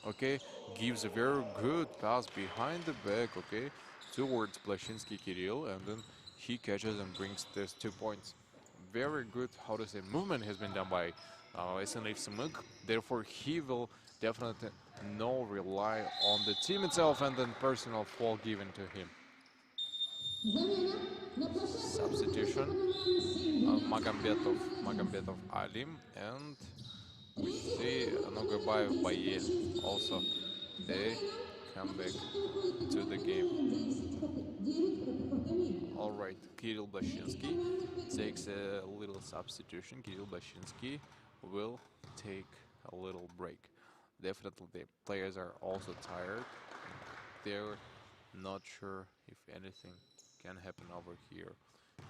Okay, gives a very good pass behind the back, okay, towards Plashinsky Kirill, and then he catches and brings this 2 points. Very good, how to say, movement has been done by SNF Simich. Therefore, he will definitely not rely on the team itself, and then personal foul given to him. Substitution, Magambetov Alim, and we see Nogobayev Bayel also. They come back to the game. All right, Kirill Bashinsky takes a little substitution. Kirill Bashinsky will take a little break. Definitely the players are also tired. They're not sure if anything can happen over here.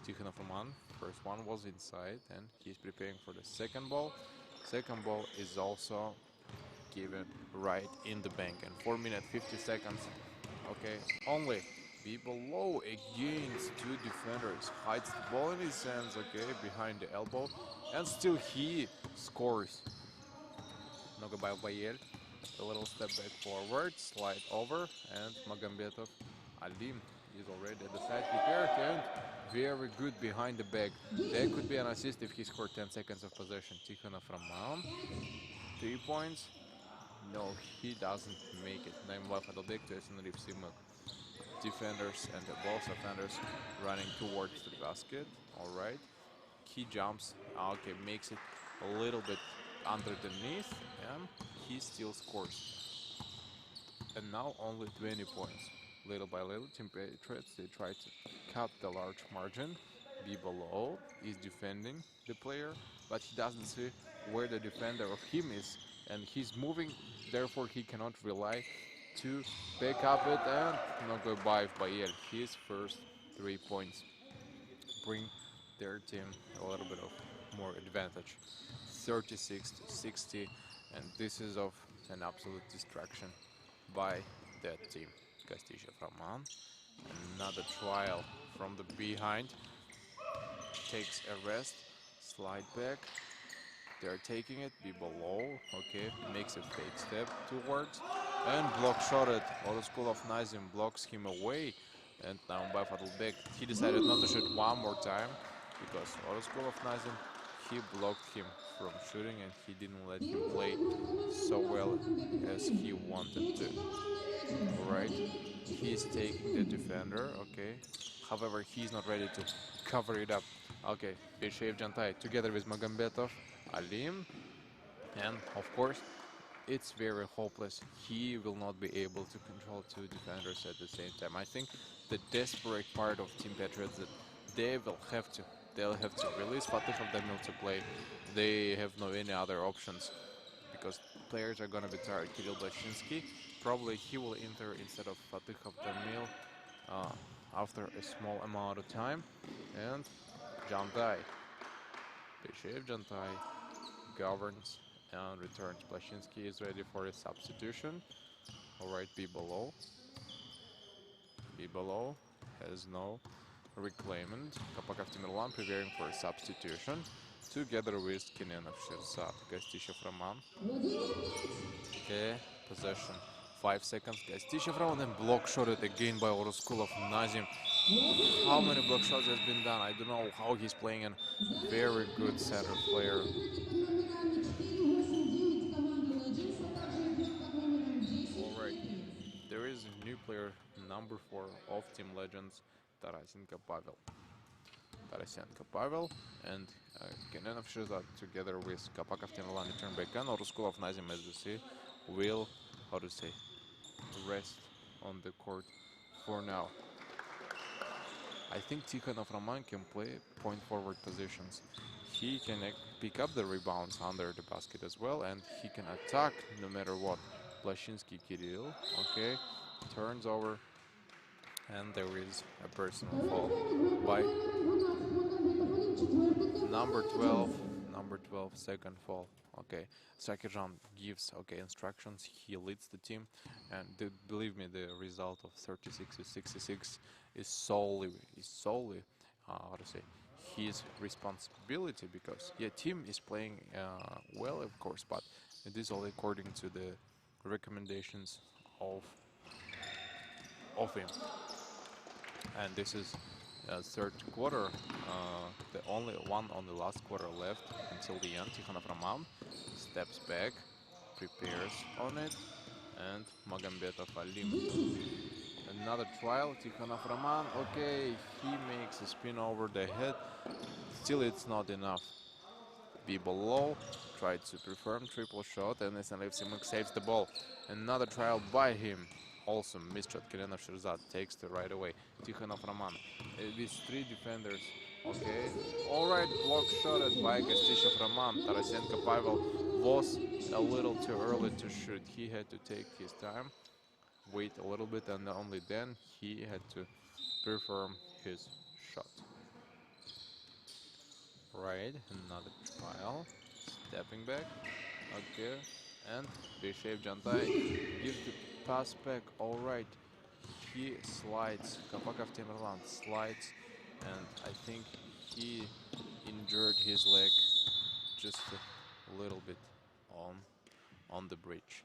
Tikhonov Roman, first one was inside, and he's preparing for the second ball. Second ball is also given right in the bank, and 4 minutes 50 seconds. Okay, only be below against 2 defenders, hides the ball in his hands, okay, behind the elbow, and still he scores. Nogobayev Bayel, a little step back forward, slide over, and Magambetov Alim is already at the side prepared, and very good behind the back. That could be an assist if he scored 10 seconds of possession. Tikhonov Roman, 3 points. No, he doesn't make it. Naimlav Adalbek to SNRIF Simuk. Defenders and both offenders running towards the basket. All right. He jumps. Okay, makes it a little bit underneath, and he still scores. And now only 20 points. Little by little, Team Patriots, they try to cut the large margin. Be below is defending the player, but he doesn't see where the defender of him is, and he's moving, therefore he cannot rely to pick up it, and Nogobayev Bayel, his first 3 points bring their team a little bit of more advantage. 36 to 60, and this is of an absolute distraction by that team. Kastishev Roman, another trial from the behind, takes a rest, slide back, they're taking it, be below, okay, makes a fake step towards, and block shotted. Oroskulov Nazim blocks him away, and now by Fadlbek, he decided not to shoot one more time, because Oroskulov Nazim, he blocked him from shooting, and he didn't let him play so well as he wanted to. Alright, he's taking the defender, okay, however, he's not ready to cover it up. Okay, Beshev Jantai together with Magambetov Alim, and of course it's very hopeless. He will not be able to control 2 defenders at the same time. I think the desperate part of Team Patriots that they'll have to release Fatih Avdamil to play. They have no any other options because players are gonna be tired. Kirill Bashinsky, probably he will enter instead of Fatih Avdamil after a small amount of time, and Jantai, Beshev Jantai governs and returns. Plashinsky is ready for a substitution. Alright, be below has no reclaimant. Kapakov Tamerlan preparing for a substitution together with Kenenov Sherzad. Kastishev Roman. Okay, possession 5 seconds. Gastishев round and block shotted again by Oroskulov Nazim. How many block shots has been done? I don't know how he's playing a very good center player. Alright, there is a new player, number 4 of Team Legends, Tarasenko Pavel and Kenenov Shirzad together with Kapakov Tamerlan turn back and Oroskulov Nazim, as you see, will, how to say, rest on the court for now. I think Tikhonov Roman can play point forward positions. He can pick up the rebounds under the basket as well, and he can attack no matter what. Blashinsky Kirill, okay, turns over, and there is a personal foul by number 12, second foul. Okay, Sakirjan gives instructions. He leads the team, and believe me, the result of 36-66 is solely how to say, his responsibility, because team is playing well, of course, but it is all according to the recommendations of him. And this is third quarter, the only one on the last quarter left until the end. Tikhonov Roman steps back, prepares on it, and Magambetov Alim. Another trial, Tikhonov Roman, okay, he makes a spin over the head, still it's not enough. Be below, tried to perform triple shot, and Alexander Simuk saves the ball. Another trial by him, also missed shot. Kenenov Shirzad takes the right away. Tikhonov Roman with 3 defenders. Okay, alright, block shotted by Gastishев Roman. Tarasenko Pavel was a little too early to shoot. He had to take his time, wait a little bit, and only then he had to perform his shot. Right, another trial, stepping back, okay, and Bishev Jantai gives the pass back, alright, he slides, Kapakov Tamerlan slides, and I think he injured his leg just a little bit on the bridge.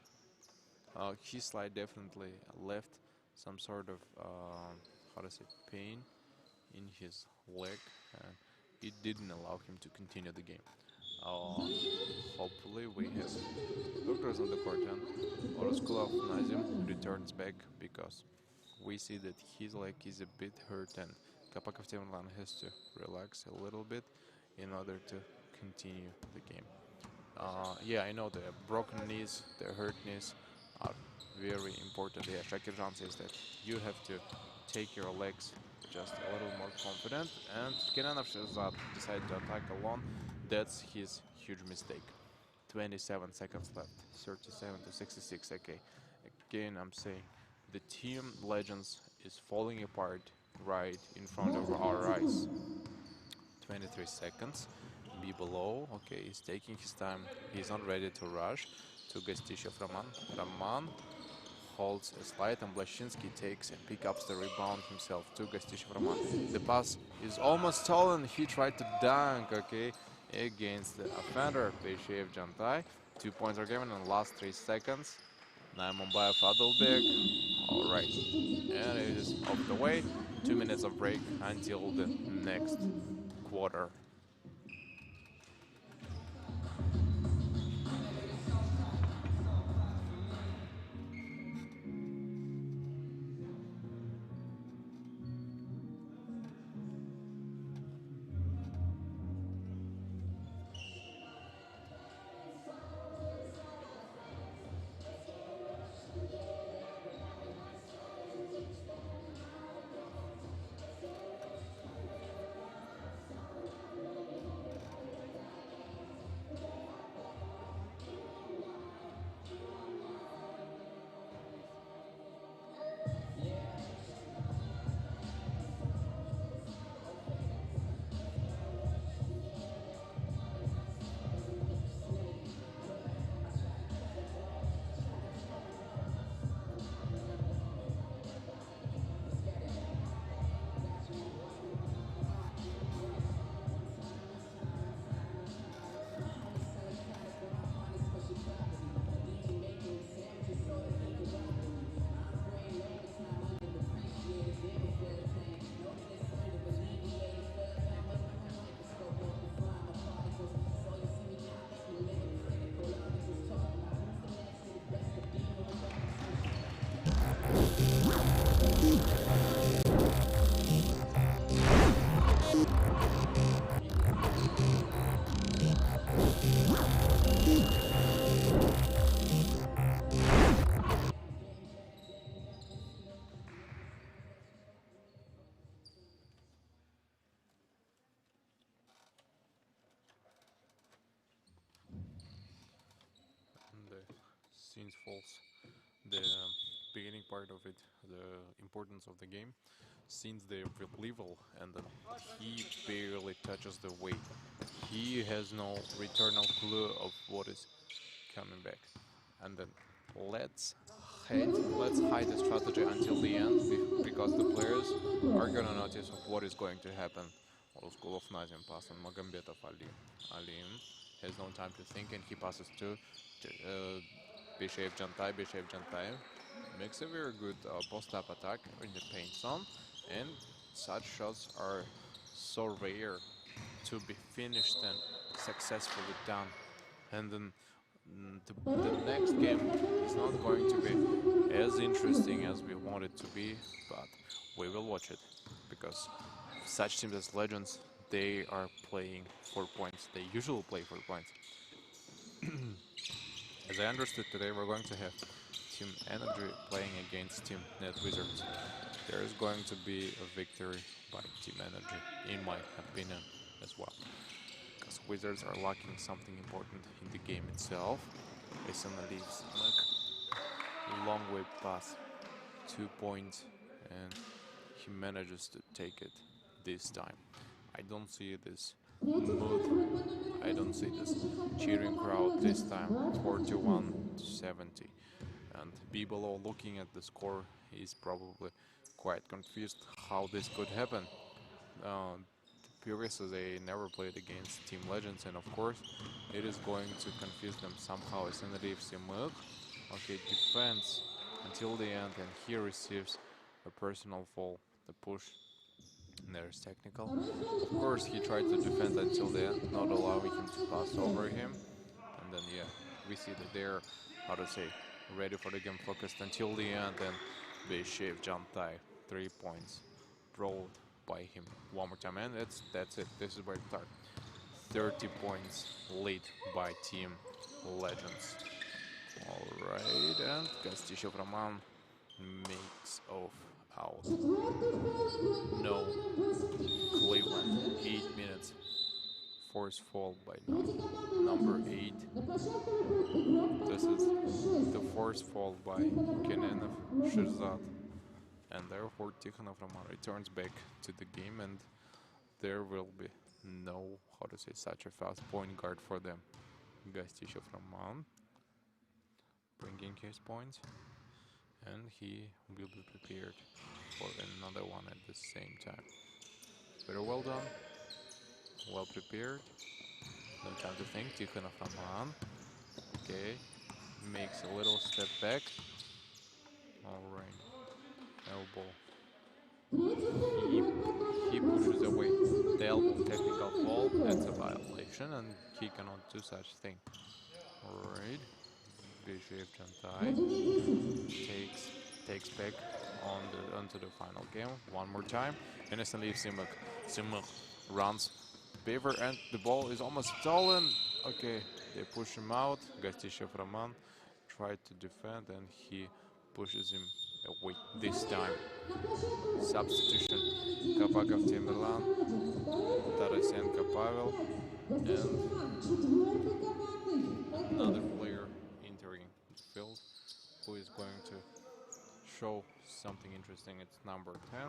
His slide definitely left some sort of, how to say, pain in his leg, and it didn't allow him to continue the game. Hopefully we have doctors on the court, and Oroskulov Nazim returns back, because we see that his leg is a bit hurt, and Kapakov Tamerlan has to relax a little bit in order to continue the game. I know the broken knees, the hurt knees are very important. Shakirjan says that you have to take your legs just a little more confident, and Kenenov Shirzad decided to attack alone. That's his huge mistake. 27 seconds left, 37-66. Okay, again I'm saying the Team Legends is falling apart right in front of our eyes. 23 seconds, be below. Okay, he's taking his time, he's not ready to rush to Gastishев Roman. Roman holds a slide, and Blashinsky takes and picks up the rebound himself to Gastishев Roman. The pass is almost stolen. He tried to dunk, okay, against the offender, Bishev Jantai. 2 points are given in the last 3 seconds. Naimombayev Adelbek. Alright, and it is off the way. 2 minutes of break until the next quarter. since falls the beginning part of it, the importance of the game, since the level, and then he barely touches the way. He has no returnal clue of what is coming back. And then let's let's hide the strategy until the end because the players are gonna notice of what is going to happen. Old school of Nazim pass on Magambetov Ali. Ali has no time to think and he passes to Bishev Jantai. Bishev Jantai makes a very good post-up attack in the paint zone, and such shots are so rare to be finished and successfully done. And then the next game is not going to be as interesting as we want it to be, but we will watch it because such teams as Legends, they are playing for points. They usually play for points. As I understood today, we're going to have Team Energy playing against Team Net Wizards. There is going to be a victory by Team Energy, in my opinion, as well. Because Wizards are lacking something important in the game itself. Asana leaves long way pass, 2 points, and he manages to take it this time. I don't see this mood, I don't see this cheering crowd this time, 41-70. And Bibolo, looking at the score, is probably quite confused how this could happen. Previously they never played against Team Legends, and of course it is going to confuse them somehow. Asana Simuk, okay, defense until the end, and he receives a personal foul, the push. There's technical. Of course he tried to defend until the end, not allowing him to pass over him. And then yeah, we see that they're, how to say, ready for the game, focused until the end, and Bishev Jantai, 3 points, brought by him one more time, and that's it. This is where it starts. 30 points lead by Team Legends. Alright, and Gastishov Roman makes off out. No, Cleveland, 8 minutes. Force fall by number 8. This is the force fall by Kenenov Shirzad. And therefore Tikhonov Roman returns back to the game, and there will be no, how to say, such a fast point guard for them. Gastishov Roman bringing his points, and he will be prepared for another one at the same time. Very well done, well prepared, no time to think. Tikhonov Roman, okay, makes a little step back. Alright, elbow. He pushes away the elbow, technical fall, that's a violation, and he cannot do such thing. Alright, Bishev Jantai takes back onto the final game one more time. Innocent leaves Simuk. Simuk runs Beaver, and the ball is almost stolen. Okay, they push him out. Gastishov Roman tried to defend, and he pushes him away this time. Substitution: Kapakov Timirlan, Tarasenko Pavel, and another player entering the field who is going to show something interesting. It's number 10,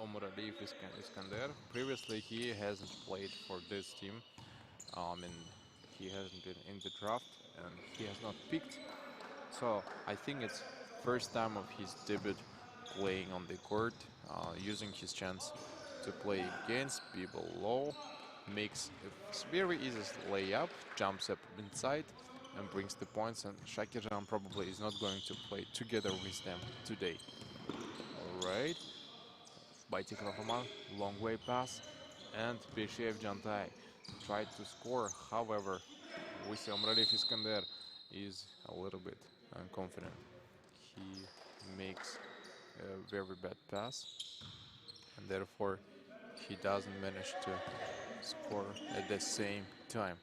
Omuraliyev Iskander. Previously he hasn't played for this team, and he hasn't been in the draft, and he has not picked. So I think it's first time of his debut playing on the court, using his chance to play against people low, makes a very easy layup, jumps up inside and brings the points, and Shakiran probably is not going to play together with them today. Alright, by Tikhonov Roman, long way pass, and Bishev Jantai tried to score. However, we see Omuraliyev Iskander is a little bit unconfident. He makes a very bad pass, and therefore he doesn't manage to score at the same time.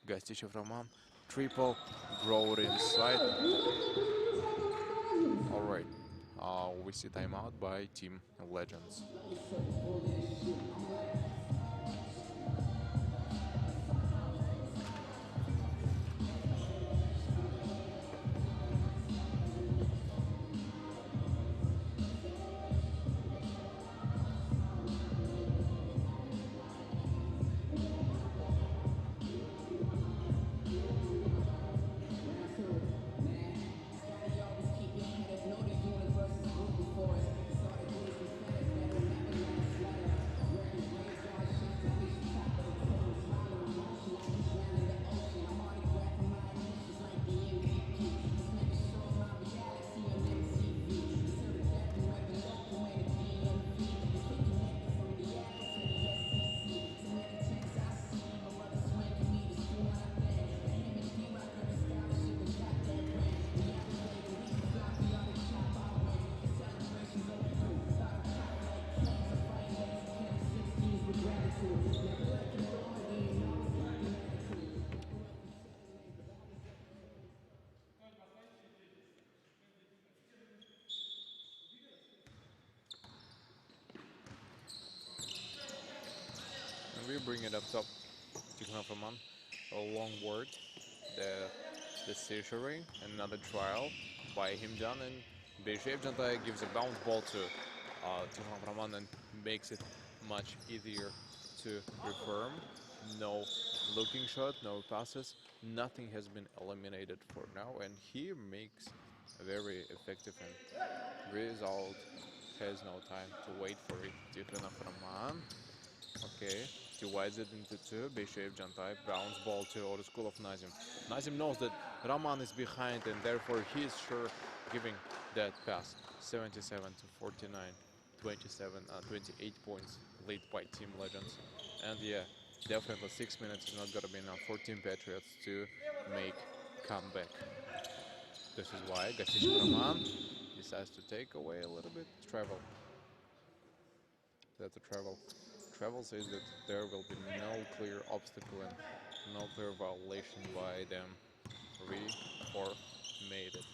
Gastishov Roman, triple, grow inside. Alright, we see timeout by Team Legends. We bring it up top. Tikhonov a long word. The seizure, another trial by him done, and Beishev Jantai gives a bounce ball to Tikhonov and makes it much easier to reform. No looking shot, no passes, nothing has been eliminated for now, and he makes a very effective and result. Has no time to wait for it. Tikhonov okay, divides it into two. Beishev Jantai, bounce ball to the school of Nazim. Nazim knows that Raman is behind, and therefore he is sure giving that pass. 77 to 49, 28 points lead by Team Legends. And yeah, definitely 6 minutes is not gonna be enough for Team Patriots to make comeback. This is why Gasish Raman decides to take away a little bit. Travel. That's a travel. Travel says that there will be no clear obstacle and no clear violation by them. Or made it.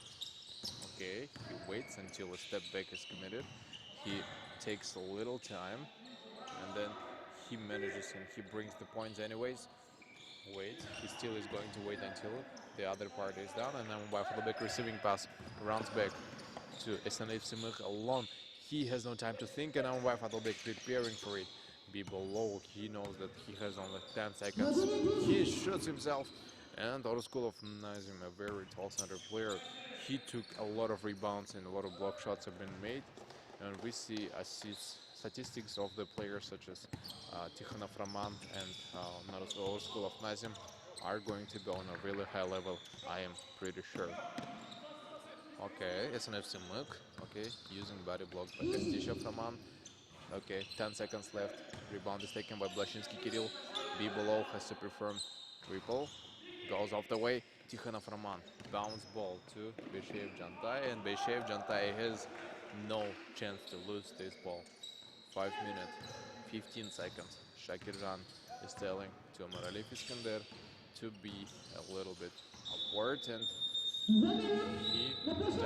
Okay, he waits until a step back is committed. He takes a little time and then he manages and he brings the points anyways. Wait, he still is going to wait until the other party is down, and then by fullback receiving pass rounds back to Esnaif Simuk alone. He has no time to think, and now by fullback preparing for it. Be below, he knows that he has only 10 seconds. He shoots himself, and out of school of Nazim, a very tall center player. He took a lot of rebounds and a lot of block shots have been made, and we see assists. Statistics of the players such as Tikhonov Raman and out school of Nazim are going to go on a really high level, I am pretty sure. Okay, SNF Simuk, okay, using body block by Kastishev Raman. Okay, 10 seconds left. Rebound is taken by Blashinsky Kirill. Be below has to perform triple. Goes off the way. Tikhonov Raman. Bounce ball to Beishev Jantai, and Beishev Jantai has no chance to lose this ball. 5 minutes, 15 seconds. Shakirjan is telling to Amaralif Iskander to be a little bit upward, and he doesn't use it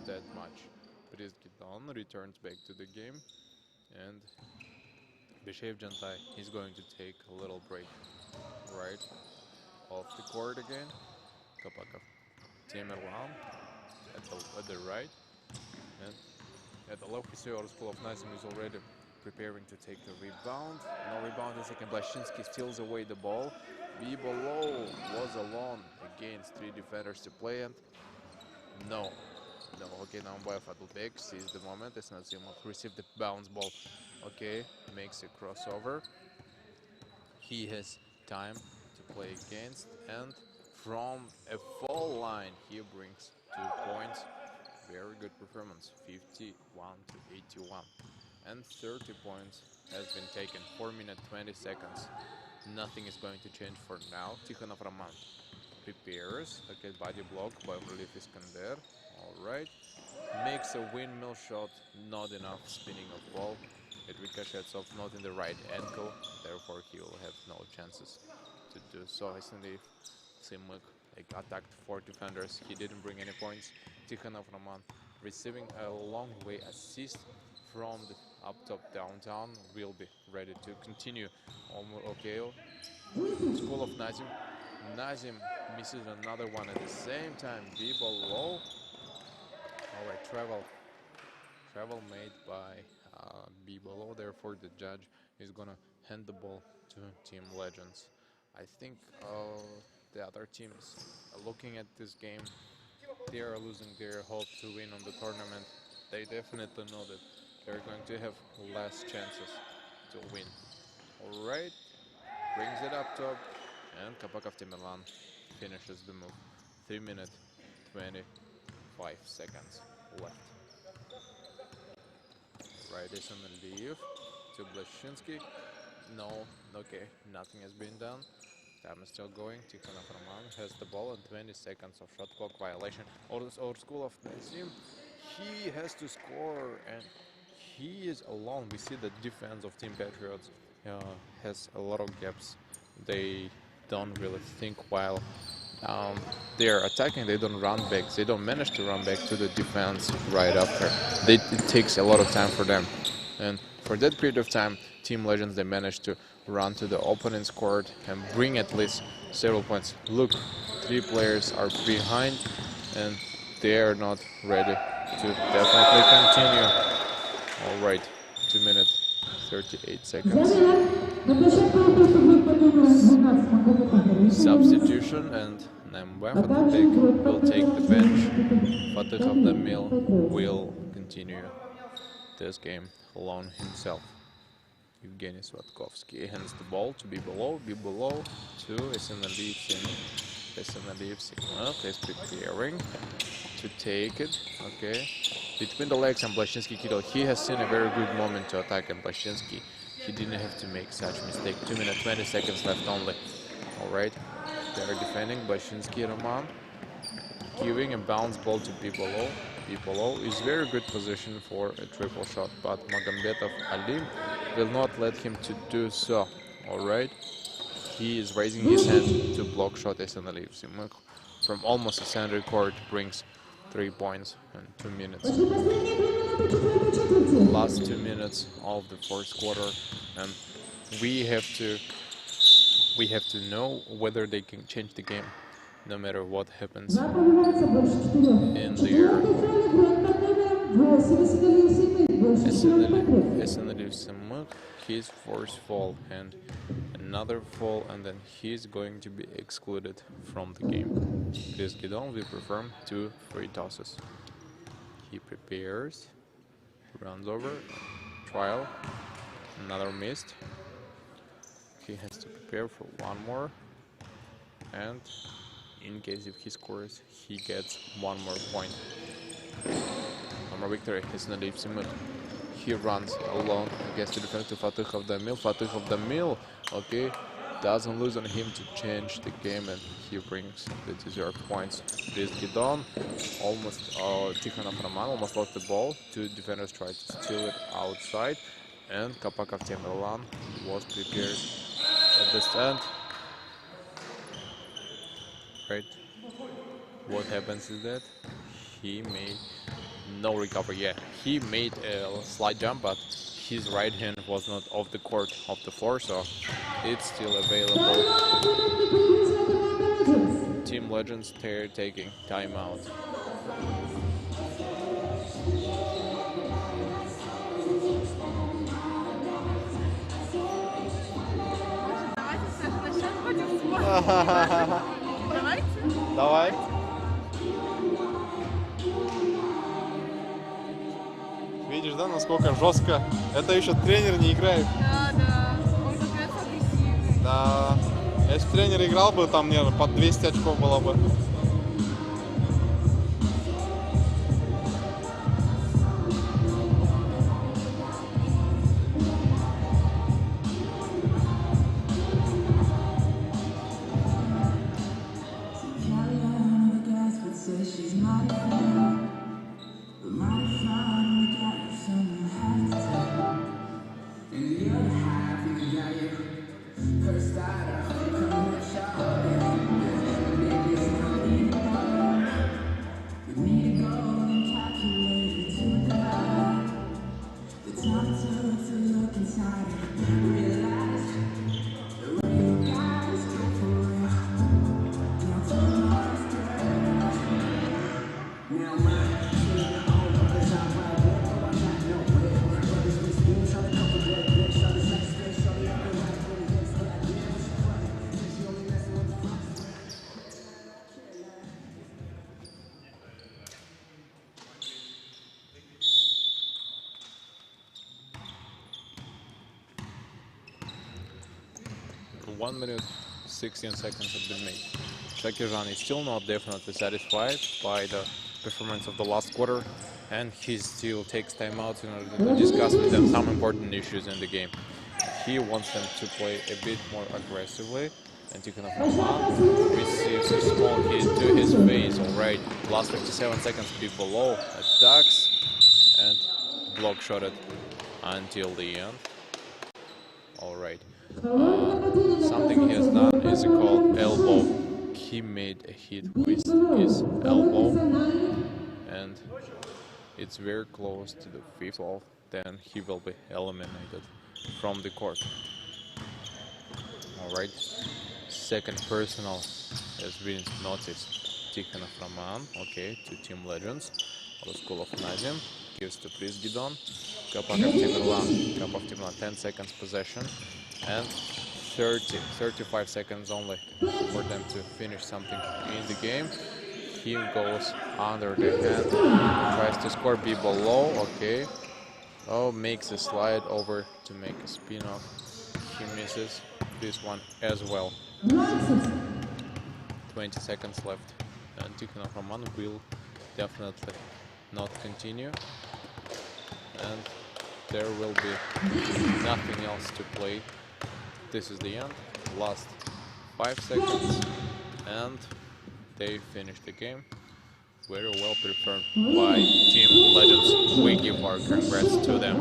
that much. Brizgidon returns back to the game, and Beishev Jantai is going to take a little break right off the court again. Kapakov, Temerwan at the right, and at the left, we see our school of Nazim is already preparing to take the rebound. No rebound in second. Blashinsky steals away the ball. Be below was alone against 3 defenders to play, and no. Okay, now by Fadlbek sees the moment. It's not Zimov received the bounce ball. Okay, makes a crossover. He has time to play against, and from a foul line, he brings 2 points. Very good performance, 51 to 81, and 30 points has been taken. 4 minutes 20 seconds. Nothing is going to change for now. Tikhonov Raman prepares. Okay, body block by Amaralif Iskander. All right, makes a windmill shot. Not enough spinning of ball. It ricochets off, not in the right ankle. Therefore, he will have no chances to do so. Esnaif Simuk attacked 4 defenders. He didn't bring any points. Tikhonov Raman receiving a long way assist from the up top downtown. Will be ready to continue. Okay, school of Nazim. Nazim misses another one at the same time. Be below. All right, travel made by Be below. Therefore, the judge is gonna hand the ball to Team Legends. I think the other teams looking at this game, they are losing their hope to win on the tournament. They definitely know that they're going to have less chances to win. All right, brings it up top, and Kapakov Milan finishes the move. 3 minutes 25 seconds left. Right, is on the leave to Blashinsky. No, okay, nothing has been done. Time is still going. Tikhonov Raman has the ball and 20 seconds of shot clock violation. Our school of Nazim, he has to score, and he is alone. We see the defense of Team Patriots has a lot of gaps. They don't really think while they are attacking. They don't run back. They don't manage to run back to the defense right after. It takes a lot of time for them, and for that period of time, Team Legends, they managed to run to the opponent's court and bring at least several points. Look, 3 players are behind and they are not ready to definitely continue. All right, 2 minutes, 38 seconds. Substitution, and Nembev will take the bench. Fatih of the Mill will continue this game alone himself. Evgeny Svatkovsky hands the ball to be below to Esenalivsin. Esenalivsin is preparing to take it. Okay, between the legs and Blashinsky Kittel. He has seen a very good moment to attack, and Blashinsky, he didn't have to make such mistake. 2 minutes 20 seconds left only. All right, they are defending. Blashinsky Roman giving a bounce ball to Bibolo. Bibolo is very good position for a triple shot, but Magambetov Alim will not let him to do so. All right, he is raising his hand to block shot Esenalivsin from almost a center court, brings 3 points in 2 minutes. Last 2 minutes of the first quarter, and we have to know whether they can change the game no matter what happens in there. Esenalivsin, his first fall and another fall, and then he's going to be excluded from the game. Chris Guidon will perform 2 free tosses. He prepares, runs over, trial, another missed. He has to prepare for 1 more, and in case if he scores, he gets 1 more point. Number victory, Esenalivsin. He runs alone against the defense to Fatih of the Mill. Fatih of the Mill, okay, doesn't lose on him to change the game, and he brings the deserved points. Chris Guidon, almost Tikhonov Roman almost lost the ball. 2 defenders tried to steal it outside, and Kapakov Tamerlan was prepared at the stand. Right. What happens is that he made no recovery. Yeah, he made a slight jump, but his right hand was not off the court, off the floor, so it's still available. Team Legends, they're taking timeout. Давай. Видишь, да, насколько жестко? Это еще тренер не играет. Да, он становится агрессивный. Да. Если тренер играл бы, там, наверное, под 200 очков было бы. One minute, 16 seconds have been made. Shakiran is still not definitely satisfied by the performance of the last quarter, and he still takes time out in order to discuss with them some important issues in the game. He wants them to play a bit more aggressively, and Tikhonov Roman receives a small hit to his face. Alright, last 57 seconds, below attacks and block shotted until the end. Alright. Something he has done is called elbow. He made a hit with his elbow, and it's very close to the 5th fall. Then he will be eliminated from the court. Alright, second personal has been noticed. Tikhonov Roman, okay, two team legends. Old school of Nazim, gives to Pris Gidon. Kapakov Timurlan, 10 seconds possession. And 35 seconds only for them to finish something in the game. He goes under the hand, tries to score B below, okay. Oh, makes a slide over to make a spin off. He misses this one as well. 20 seconds left. And Tikhonov Roman will definitely not continue. And there will be nothing else to play. This is the end. Last 5 seconds. And they finish the game. Very well performed by Team Legends. We give our congrats to them.